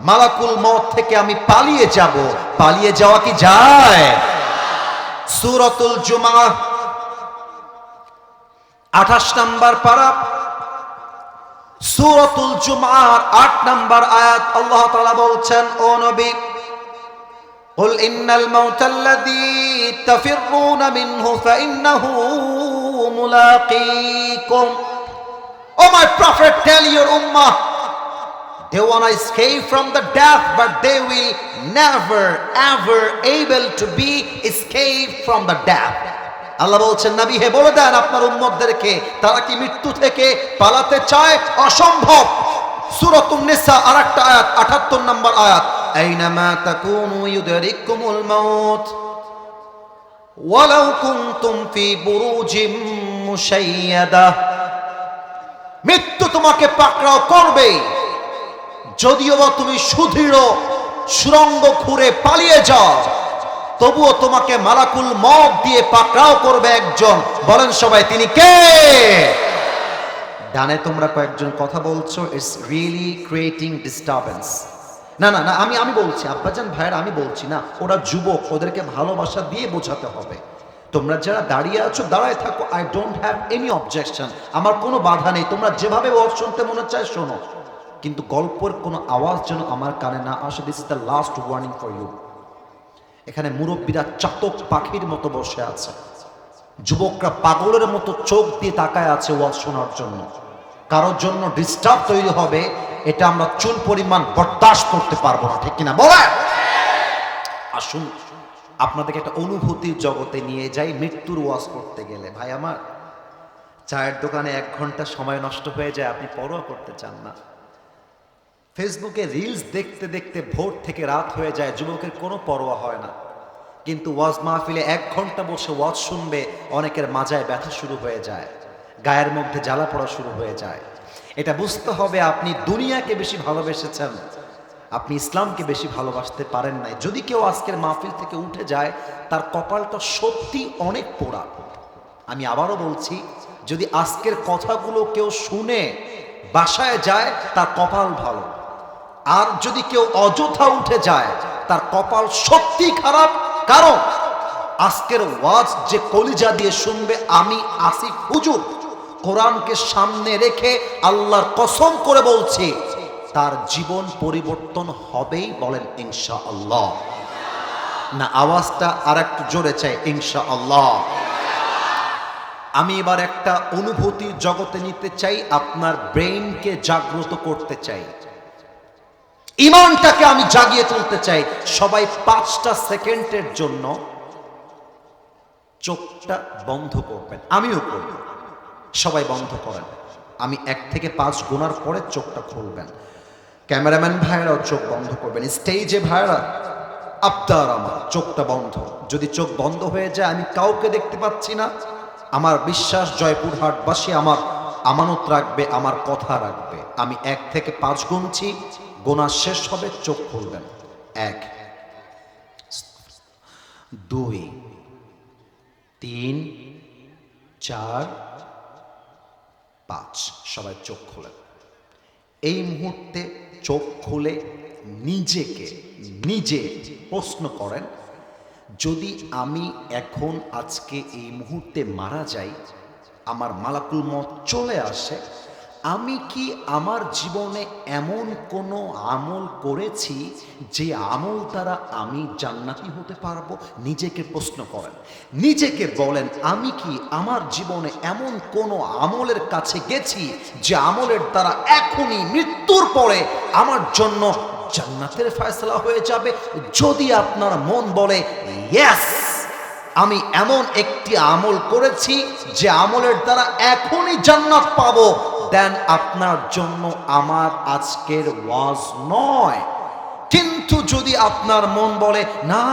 মালাকুল মউত থেকে আমি পালিয়ে যাব। পালিয়ে যাওয়া কি যায়? সূরাতুল জুমআহ 28 নম্বর পারা, সূরাতুল জুমআর 8 নম্বর আয়াত, আল্লাহ তাআলা বলছেন, ও নবী, কুল ইন্নাল মাউতাল্লাযী তাফিররুনা মিনহু ফাইন্নাহু মুলাকীকুম। Oh my prophet, tell your ummah, they want to escape from the death, but they will never ever able to be escaped from the death. আল্লাহ বলছেন, নবী হে বলে দেন আপনার উম্মতদেরকে, তারা কি মৃত্যু থেকে পালাতে চায়? অসম্ভব। সূরাতুন নিসা আরেকটা আয়াত, 78 নম্বর আয়াত, আইনামা তাকুনু ইউদরিকুমুল মাউত ওয়ালাউ কুনতুম ফি বুরুজিম মুশাইয়াদা। মৃত্যু তোমাকে পাকড়াও করবে, যদিও বা তুমি সুদৃঢ় সুরঙ্গ খুঁড়ে পালিয়ে যাও, তবুও তোমাকে মালাকুল মউত দিয়ে পাকড়াও করবে একজন। বলেন সবাই, তিনি কে? ডানে তোমরা কয়েকজন কথা বলছো, ইটস রিয়েলি ক্রিয়েটিং ডিস্টারবেন্স। না না না, আমি বলছি আব্বাজান ভাইয়েরা, আমি বলছি না, ওরা যুবক, ওদেরকে ভালোবাসা দিয়ে বোঝাতে হবে। তোমরা যারা দাঁড়িয়ে আছো দাঁড়ায় থাকো, I don't have any objection, আমার কোনো বাধা নেই। তোমরা যেভাবে ওয়াজ শুনতে মনে চায় শোনো, কিন্তু গল্পের কোনো আওয়াজ যেন আমার কানে না আসে। This is the last warning for you. এখানে মুরব্বীরা চাতক পাখির মতো বসে আছে, যুবকরা পাগলের মতো চোখ দিয়ে তাকায় আছে ওয়াজ শোনার জন্য। কারোর জন্য ডিস্টার্ব তৈরি হবে, এটা আমরা চুল পরিমাণ বরদাস্ত করতে পারবো না, ঠিক কিনা বলে? আসুন আপনাদেরকে একটা অনুভূতির জগতে নিয়ে যাই। মৃত্যুর ওয়াজ করতে গেলে ভাই আমার, চায়ের দোকানে 1 ঘন্টা সময় নষ্ট হয়ে যায়, আপনি পরোয়া করতে চান না। ফেসবুকে রিলস দেখতে দেখতে ভোর থেকে রাত হয়ে যায়, যুবকের কোনো পরোয়া হয় না। কিন্তু ওয়াজ মাহফিলে 1 ঘন্টা বসে ওয়াজ শুনবে, অনেকের মাজায় ব্যথা শুরু হয়ে যায়, গায়ের মধ্যে জ্বালা পড়া শুরু হয়ে যায়। এটা বুঝতে হবে, আপনি দুনিয়াকে বেশি ভালোবেসেছেন, আপনি ইসলামকে বেশি ভালোবাসতে পারেন নাই। যদি কেউ আজকের মাহফিল থেকে উঠে যায়, তার কপালটা সত্যি অনেক পোড়া। আমি আবারও বলছি, যদি আজকের কথাগুলো কেউ শুনে বাসায় যায়, তার কপাল ভালো। আর যদি কেউ অযথা উঠে যায়, তার কপাল সত্যি খারাপ। কারণ আজকের ওয়াজ যে কলিজা দিয়ে শুনবে, আমি আসিফ হুজুর কোরআনকে সামনে রেখে আল্লাহর কসম করে বলছি, তার জীবন পরিবর্তন হবেই। বলেন ইনশাআল্লাহ। না, আওয়াজটা আর একটু জোরে চাই, ইনশাআল্লাহ। আমি এবার একটা অনুভূতির জগতে নিতে চাই, আপনার ব্রেইনকে জাগ্রত করতে চাই, ইমানটাকে আমি জাগিয়ে তুলতে চাই। সবাই 5টা সেকেন্ডের জন্য চোখটা বন্ধ করবেন, আমিও করব। সবাই বন্ধ করেন, আমি 1 থেকে 5 গোনার পরে চোখটা খুলবেন। ক্যামেরাম্যান ভাইরাও চোখ বন্ধ করবেন, স্টেজে ভাইরা আবদার আমার চোখটা বন্ধ। যদি চোখ বন্ধ হয়ে যায়, আমি কাউকে দেখতে পাচ্ছি না, আমার বিশ্বাস জয়পুরহাটবাসী আমার আমানত রাখবে, আমার কথা রাখবে। আমি 1 থেকে 5 গুনছি, গোনা শেষ হবে, চোখ খুলবেন। 1, 2, 3, 4, 5। সবাই চোখ খোলেন। এই মুহূর্তে চোখ খুলে নিজে প্রশ্ন করেন, যদি আমি এখন আজকে এই মুহূর্তে মারা যাই, আমার মালাকুল মউত চলে আসে, আমি কি আমার জীবনে এমন কোনো আমল করেছি যে আমল দ্বারা আমি জান্নাতি হতে পারবো? নিজেকে প্রশ্ন করেন, নিজেকে বলেন, আমি কি আমার জীবনে এমন কোনো আমলের কাছে গেছি যে আমলের দ্বারা এখনই মৃত্যুর পরে আমার জন্য জান্নাতের ফয়সালা হয়ে যাবে? যদি আপনার মন বলে ইয়েস, আমি এমন একটি আমল করেছি যে আমলের দ্বারা এখনই জান্নাত পাবো, দেন আপনার জন্য আমার আজকের ওয়াজ নয়। কিন্তু যদি আপনার মন বলে না,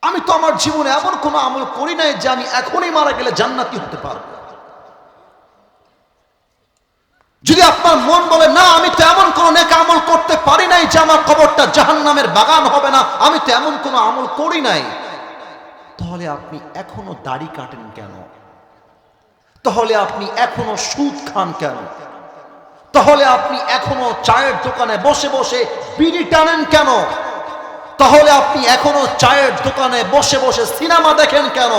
আমি তো আমার জীবনে এমন কোনো আমল করি নাই যে আমি এখনই মারা গেলে জান্নাতি হতে পারবো, যদি আপনার মন বলে না, আমি তো এমন কোন নেক আমল করতে পারি নাই যে আমার কবরটা জাহান্নামের বাগান হবে না, আমি তো এমন কোনো আমল করি নাই, তাহলে আপনি এখনো দাড়ি কাটেন কেন? তাহলে আপনি এখনো সুদ খান কেন? তাহলে আপনি এখনো চায়ের দোকানে বসে বসে বিড়ি টানেন কেন? তাহলে আপনি এখনো চায়ের দোকানে বসে বসে সিনেমা দেখেন কেন?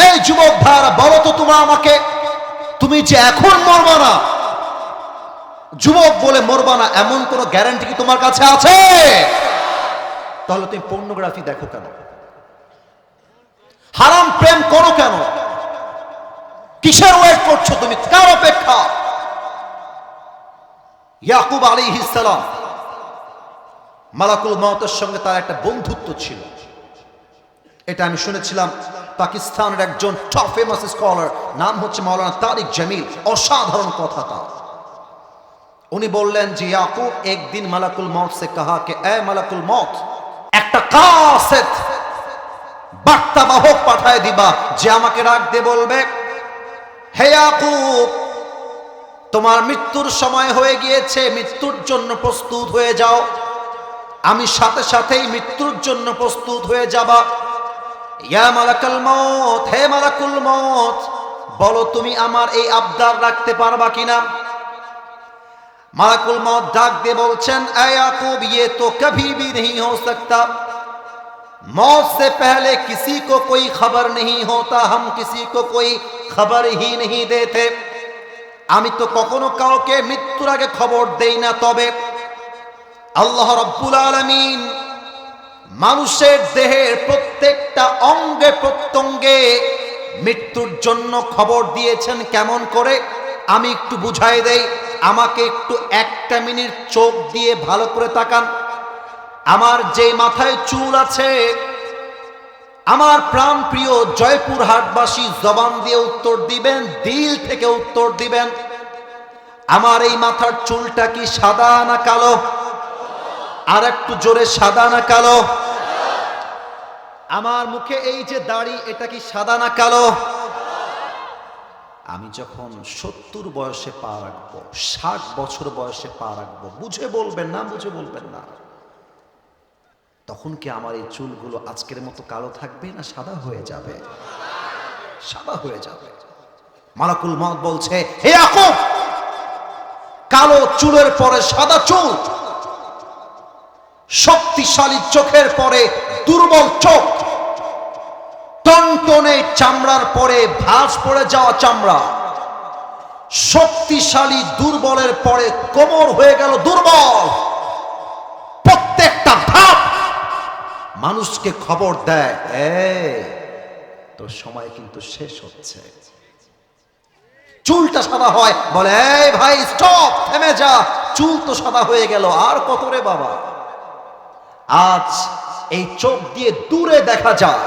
এই যুবক ভাইরা, বলো তো তোমরা আমাকে, তুমি যে এখন মরবা না, যুবক বলে মরবা না, এমন কোন গ্যারান্টি কি তোমার কাছে আছে? তাহলে তুমি পর্নোগ্রাফি দেখো কেন? হারাম প্রেম করো কেন? কিসের ওয়েট করছো তুমি? কার অপেক্ষা? ইয়াকুব আলাইহিস সালাম, মালাকুল মউতের সঙ্গে তার একটা বন্ধুত্ব ছিল। এটা আমি শুনেছিলাম পাকিস্তানের একজন টপ ফেমাস স্কলার, নাম হচ্ছে মাওলানা তারিক জামিল। অসাধারণ কথা তার। উনি বললেন যে ইয়াকুব একদিন মালাকুল মউত সে কহা কে এ মালাকুল মউত, একটা কাসেত বার্তাবাহক পাঠায় দিবা যে আমাকে রাখতে বলবে, হে ইয়াকুব, তোমার মৃত্যুর সময় হয়ে গিয়েছে, মৃত্যুর জন্য প্রস্তুত হয়ে যাও। আমি সাথে সাথেই মৃত্যুর জন্য প্রস্তুত হয়ে যাবা। ইয়া মালাকুল মউত, হে মালাকুল মউত, বলো তুমি আমার এই আবদার রাখতে পারবা কিনা? মালাকুল মউত ডাক দিয়ে বলছেন, এ ইয়াকুব, ये तो कभी भी नहीं हो सकता। मौत से पहले किसी को कोई खबर नहीं होता, हम किसी को कोई खबर ही नहीं देते। আমি তো কখনো কাউকে মৃত্যুর আগে খবর দেই না, তবে আল্লাহ রাব্বুল আলামিন মানুষের দেহের প্রত্যেকটা অঙ্গে প্রত্যঙ্গে মৃত্যুর জন্য খবর দিয়েছেন। কেমন করে? আমি একটু বুঝাই দেই। আমাকে একটু একটা মিনিট চোখ দিয়ে ভালো করে তাকান। আমার যে মাথায় চুল আছে, আমার প্রাণ প্রিয় জয়পুরহাটবাসী জবান দিয়ে উত্তর দিবেন, দিল থেকে উত্তর দিবেন, আমার এই মাথার চুলটা কি সাদা না কালো? আর একটু জোরে, সাদা না কালো? আমার মুখে এই যে দাড়ি, এটা কি সাদা না কালো? আমি যখন 70 বয়সে পা রাখবো, 60 বছর বয়সে পা রাখবো, বুঝে বলবেন না, বুঝে বলবেন না, তখন কি আমার এই চুলগুলো আজকের মতো কালো থাকবে না সাদা হয়ে যাবে? সাদা হয়ে যাবে। মালাকুল মউত বলছে, হে ইয়াকুব, কালো চুলের পরে সাদা চুল, শক্তিশালী চোখের পরে দুর্বল চোখ, টনটনে চামড়ার পরে ভাঁজ পড়ে যাওয়া চামড়া, শক্তিশালী দুর্বলের পরে কোমর হয়ে গেল দুর্বল। প্রত্যেকটা ধাপ মানুষকে খবর দেয়, তোর সময় কিন্তু শেষ হচ্ছে। চুলটা সাদা হয়, বলে এই ভাই স্টপ, থেমে যা, চুল তো সাদা হয়ে গেল, আর কত রে বাবা। আজ এই চোখ দিয়ে দূরে দেখা যায়,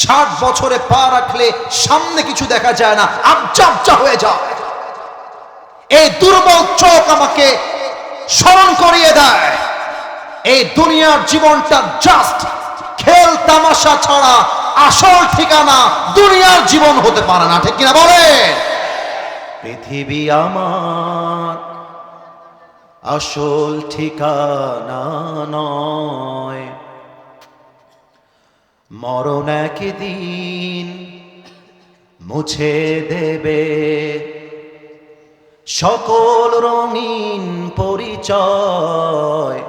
60 বছরে পা রাখলে সামনে কিছু দেখা যায় না, আবজা হয়ে যায়। এই দুর্বল চোখ আমাকে স্মরণ করিয়ে দেয়, এই দুনিয়ার জীবনটা জাস্ট খেল তামাশা ছাড়া আসল ঠিকানা দুনিয়ার জীবন হতে পারে না। ঠিক কিনা বলে? পৃথিবী আমার আসল ঠিকানা নয়, মরণ একদিন মুছে দেবে সকল রঙিন পরিচয়।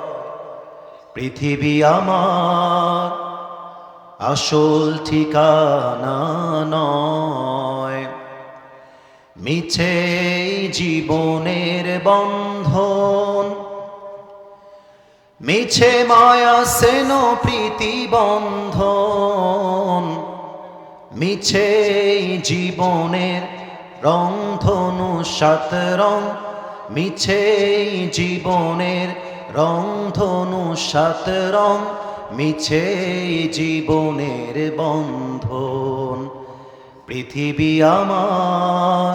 পৃথিবী আমার আসল ঠিকানা নয়, মিছে জীবনের বন্ধন, মিছে মায়া সেন প্রীতি বন্ধন, মিছে জীবনের রংধনু সাত রং, মিছে জীবনের রংধনু সাত রং, মিছে জীবনের বন্ধন। পৃথিবী আমার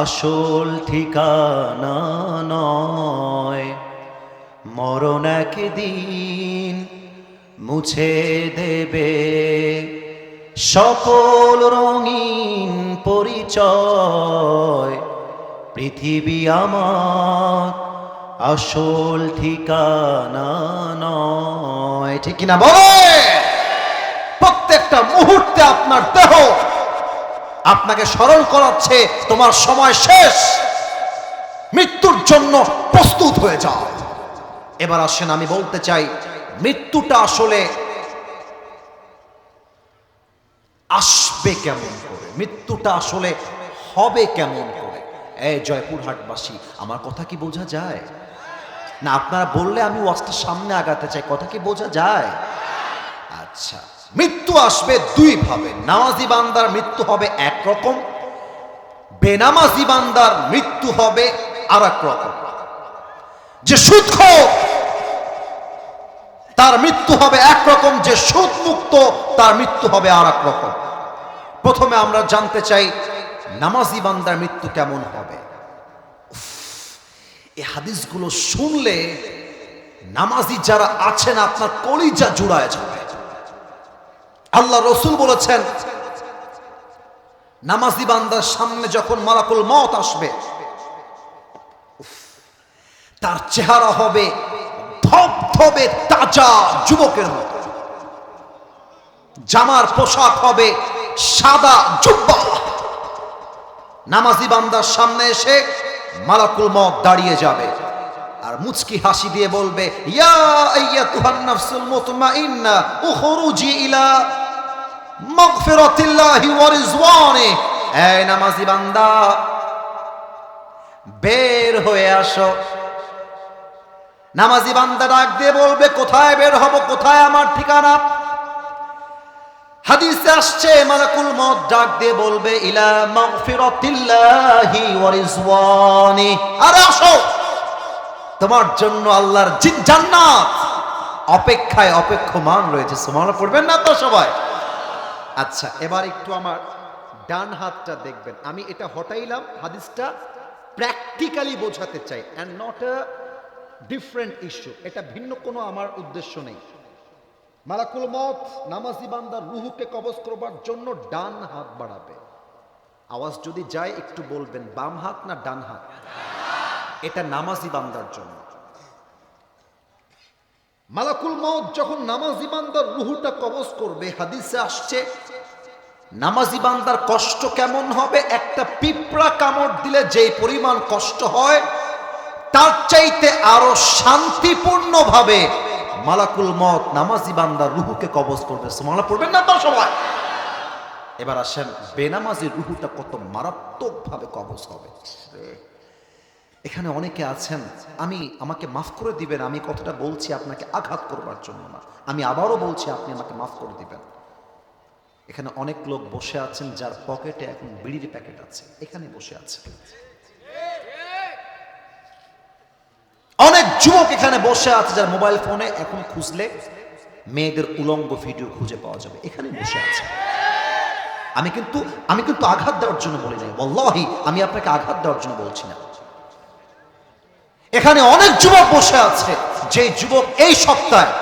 আসল ঠিকানা নয়, মরণ একদিন মুছে দেবে সকল রঙিন পরিচয়। পৃথিবী আমার আসল ঠিকানা নয়। ঠিক কিনা বলে? প্রত্যেকটা মুহূর্তে আপনার দেহ আপনাকে স্মরণ করাচ্ছে তোমার সময় শেষ, মৃত্যুর জন্য প্রস্তুত হয়ে যাও। এবার আসেন, আমি বলতে চাই মৃত্যুটা আসলে আসবে কেমন করে, মৃত্যুটা আসলে হবে কেমন করে। এই জয়পুরহাটবাসী, আমার কথা কি বোঝা যায় না? আপনারা বললে আমি ওয়াজটা সামনে আগাতে চাই, কথা কি বোঝা যায়? আচ্ছা, মৃত্যু আসবে দুই ভাবে। নামাজি বান্দার মৃত্যু হবে একরকম, বেনামাজি বান্দার মৃত্যু হবে আর এক রকম। যে সুদখোর তার মৃত্যু হবে একরকম, যে সুদ মুক্ত তার মৃত্যু হবে আর এক রকম। প্রথমে আমরা জানতে চাই নামাজি বান্দার মৃত্যু কেমন হবে। এই হাদিসগুলো শুনলে নামাজি যারা আছেন আপনার কলিজা জুড়ায় যাবে। আল্লাহ রসুল বলেছেন নামাজি বান্দার সামনে যখন মালাকুল মওত আসবে, তার চেহারা হবে ধবধবে তাজা যুবকের মতো, জামার পোশাক হবে সাদা জুব্বা। নামাজি বান্দার সামনে এসে মালাকুল মওত দাঁড়িয়ে যাবে আর মুচকি হাসি দিয়ে বলবে, ইয়া আইয়াতুহান নাফসুল মুতমাইন্না উখরুজি ইলা মাগফিরাতিল্লাহি ওয়া রিজওয়ানি। এই নামাজি বান্দা, বের হয়ে আসো। নামাজি বান্দা ডাক দিয়ে বলবে, কোথায় বের হব, কোথায় আমার ঠিকানা? হাদিসে আসছে মালাকুল মওত ডাক দিয়ে বলবে, ইলা মাগফিরাতিল্লাহি ওয়া রিজওয়ানি। আরে আসো, তোমার জন্য আল্লাহর জান্নাত অপেক্ষায় অপেক্ষমান রয়েছে। সুবহানাল্লাহ পড়বেন না তো সবাই? আচ্ছা, এবার একটু আমার ডান হাতটা দেখবেন। আমি এটা হটাইলাম, হাদিসটা প্র্যাকটিক্যালি বোঝাতে চাই, and not a different issue. এটা ভিন্ন কোনো আমার উদ্দেশ্য নেই। মালাকুল মওত নামাজি বান্দার রুহুকে কবজ করবার জন্য ডান হাত বাড়াবে। আওয়াজ যদি যায় একটু বলবেন, বাম হাত না ডান হাত? এটা নামাজি বান্দার জন্য। মালাকুল মওত যখন নামাজি বান্দার রুহুটা কবজ করবে, হাদিসে আসছে নামাজি বান্দার কষ্ট কেমন হবে। একটা পিঁপড়া কামড় দিলে যেই পরিমাণ কষ্ট হয়, তার চাইতে আরো শান্তিপূর্ণ ভাবে মালাকুল মওত নামাজি বান্দার রুহুকে কবজ করবে। সুবহানাল্লাহ পড়বেন না তো সবাই? এবার আসেন, বেনামাজির রুহুটা কত মারাত্মক ভাবে কবজ হবে। এখানে অনেকে আছেন, আমাকে মাফ করে দিবেন, আমি কথাটা বলছি আপনাকে আঘাত করবার জন্য না, আমি আবারও বলছি আপনি আমাকে মাফ করে দিবেন। এখানে অনেক লোক বসে আছেন যার পকেটে এখন বিড়ির প্যাকেট আছে, এখানে বসে আছে। অনেক যুবক এখানে বসে আছে যার মোবাইল ফোনে এখন খুঁজলে মেয়েদের উলঙ্গ ভিডিও খুঁজে পাওয়া যাবে, এখানে বসে আছে। আমি কিন্তু আঘাত দেওয়ার জন্য বলি নাই, ওয়াল্লাহি আমি আপনাকে আঘাত দেওয়ার জন্য বলছি না। এখানে অনেক যুবক বসে আছে, যে যুবক এই সপ্তাহে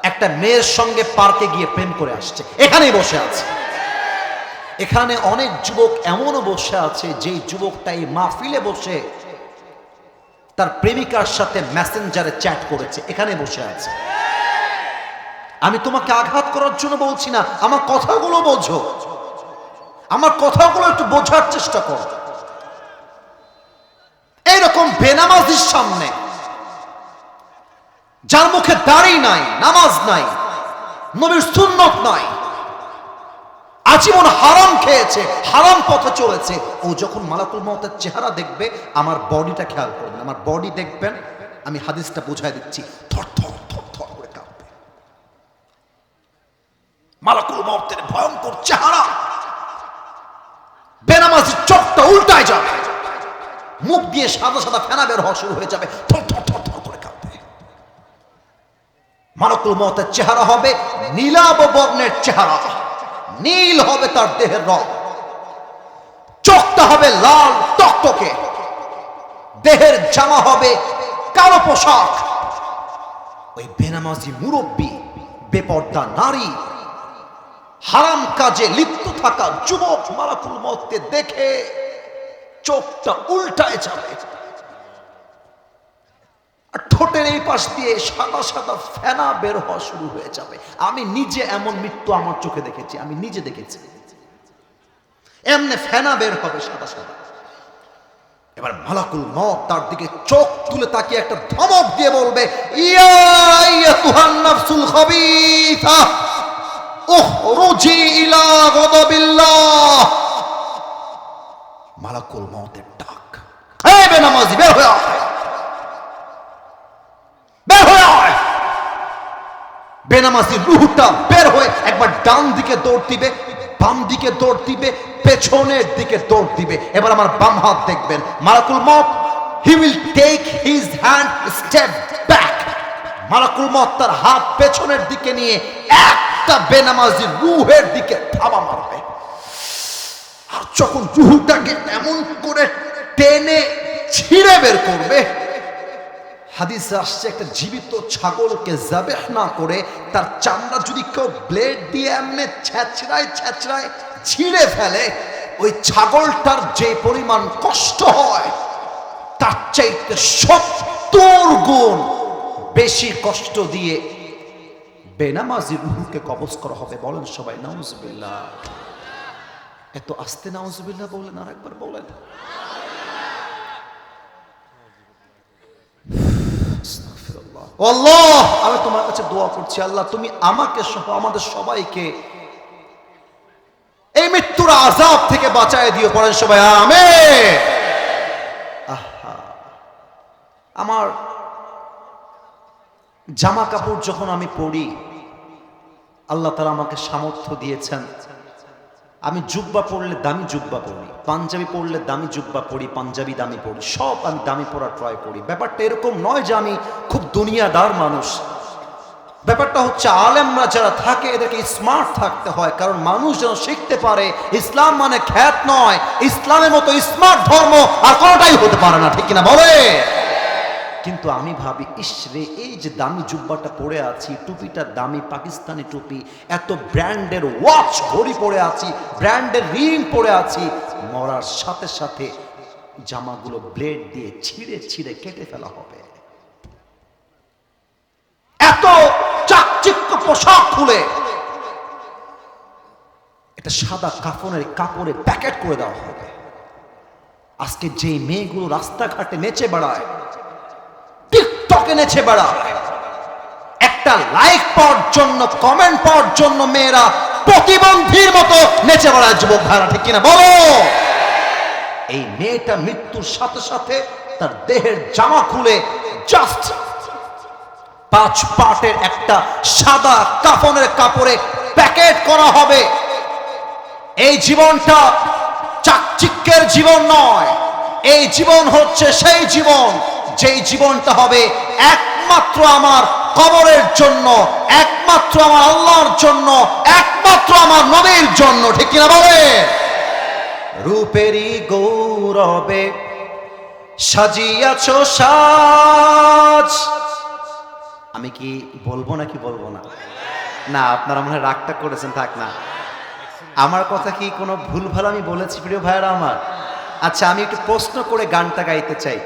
একটা মেয়ের সঙ্গে পার্কে গিয়ে প্রেম করে আসছে, এখানেই বসে আছে। এখানে অনেক যুবক এমনও বসে আছে, যে যুবকটা এই মাহফিলে বসে তার প্রেমিকার সাথে মেসেঞ্জারে চ্যাট করেছে, এখানে বসে আছে। আমি তোমাকে আঘাত করার জন্য বলছি না, আমার কথাগুলো বোঝো, আমার কথাগুলো একটু বোঝার চেষ্টা করো। এইরকম বেনামাজির সামনে, যার মুখে দাড়ি নাই, নামাজ নাই, নবীর সুন্নত নাই, আজীবন হারাম খেয়েছে, হারাম পথে চলেছে, ও যখন মালাকুল মওতের চেহারা দেখবে, আমার বডিটা খেয়াল করবেন, আমার বডি দেখবেন, আমি হাদিসটা বুঝাই দিচ্ছি, থর থর থর থর করে কাঁপবে। মালাকুল মওতের ভয়ঙ্কর চেহারা, বেনামাজির চোখটা উল্টায় যাবে, মুখ দিয়ে সাদা সাদা ফেনা বের হওয়া শুরু হয়ে যাবে, থর থর থর থর করে কাঁপবে। মালাকুল মওতের চেহারা হবে নীলাভ বর্ণের চেহারা, নীল হবে তার দেহের রং, চোখটা হবে লাল টকটকে, দেহের জামা হবে কালো পোশাক। ওই বেনামাজি মুরব্বী, বেপর্দা নারী, হারাম কাজে লিপ্ত থাকা যুবক মালাকুল মওতকে দেখে চোখটা উল্টায় যাবে, আর ঠোঁটের এই পাশ দিয়ে সাদা সাদা ফেনা বের হওয়া শুরু হয়ে যাবে। আমি নিজে এমন মৃত্যু আমার চোখে দেখেছি, আমি নিজে দেখেছি। এমনি ফেনা বের হবে সাদা সাদা। এবার মালাকুল মউত তার দিকে চোখ তুলে তাকিয়ে একটা ধমক দিয়ে বলবে, ইয়া আইয়াতুহান নাফসুল খাবিথা উখরুজি ইলা গাদাবিল্লাহ। মালাকুল মউতের ডাক, এই বেনামাজি বের হয়ে আয়, বের হয়ে আয়। বেনামাজি রূহটা বের হয়ে একবার ডান দিকে দৌড় দিবে, বাম দিকে দৌড় দিবে, পেছনের দিকে দৌড় দিবে। এবার আমার বাম হাত দেখবেন, মালাকুল মউত he will take his hand step back. মালাকুল মউত তার হাত পেছনের দিকে নিয়ে একটা বেনামাজির রূহের দিকে থাবা মারবে। আর যখন রূহটাকে এমন করে টেনে ছিঁড়ে বের করবে, হাদিসে আসছে একটা জীবিত ছাগলকে যাবেহ না করে তার চামড়া যদি কেউ ব্লেড দিয়ে এমনি ছ্যাঁচড়ায় ছ্যাঁচড়ায় ছিঁড়ে ফেলে, ওই ছাগলটার যে পরিমাণ কষ্ট হয় তার চাইতে 70 গুণ বেশি কষ্ট দিয়ে বেনামাজি রূহকে কবজ করা হবে। বলেন সবাই নাউজুবিল্লাহ। এত আস্তে নাউজুবিল্লাহ বলেন, আর একবার বলেন। আল্লাহ, আমি তোমার কাছে দোয়া করছি, আল্লাহ তুমি আমাকে সহ আমাদের সবাইকে এই মৃত্যুর আযাব থেকে বাঁচায় দিও। পড়েন সবাই আমিন। আমার জামা কাপড় যখন আমি পরি, আল্লাহ তাআলা আমাকে সামর্থ্য দিয়েছেন, আমি জুব্বা পরলে দামি জুব্বা পরি, পাঞ্জাবি পরলে দামি জুব্বা পরি, পাঞ্জাবি দামি পরি, সব আমি দামি পরার ট্রাই করি। ব্যাপারটা এরকম নয় যে আমি খুব দুনিয়াদার মানুষ। ব্যাপারটা হচ্ছে আলেমরা যারা থাকে এদেরকে স্মার্ট থাকতে হয়, কারণ মানুষ যেন শিখতে পারে ইসলাম মানে খ্যাত নয়, ইসলামের মতো স্মার্ট ধর্ম আর কোনোটাই হতে পারে না, ঠিক কিনা বলে? কিন্তু আমি ভাবি, ইসরে এই যে দামি জুব্বাটা পরে আছি, টুপিটা দামি পাকিস্তানি টুপি, এত ব্র্যান্ডের ওয়াচ ঘড়ি পরে আছি, ব্র্যান্ডের রিং পরে আছি, মরার সাথে সাথে জামাগুলো ব্লেড দিয়ে ছিঁড়ে ছিঁড়ে কেটে ফেলা হবে। এত চাকচিক্য পোশাক খুলে এটা সাদা কাফনের কাপড়ে প্যাকেট করে দেওয়া হবে। আজকে যে মেয়েগুলো রাস্তাঘাটে নেচে বেড়ায়, টিকটকে নেচে বেড়ায়, একটা লাইক পাওয়ার জন্য, কমেন্ট পাওয়ার জন্য মেয়েরা প্রতিবন্ধীর মতো নেচে বেড়ায়, যুবক ভাইরা, ঠিক কিনা বলো? এই মেয়েটা মৃত্যুর সাথে সাথে তার দেহের জামা খুলে জাস্ট 5 পার্টের একটা সাদা কাফনের কাপড়ে প্যাকেট করা হবে। এই জীবনটা চাকচিক্যের জীবন নয়, এই জীবন হচ্ছে সেই জীবন যেই জীবনটা হবে একমাত্র আমার কবরের জন্য, একমাত্র আমার আল্লাহর জন্য, একমাত্র আমার নবীর জন্য, ঠিক কিনা বলে? রূপেরই গৌরবে সাজিয়াছো সাজ। আমি কি বলবো নাকি বলবো না? না, আপনারা মনে হয় রাগটা করেছেন, থাক না। আমার কথা কি কোনো ভুলভাল আমি বলেছি প্রিয় ভাইয়েরা আমার? আচ্ছা, আমি একটু প্রশ্ন করে গানটা গাইতে চাই।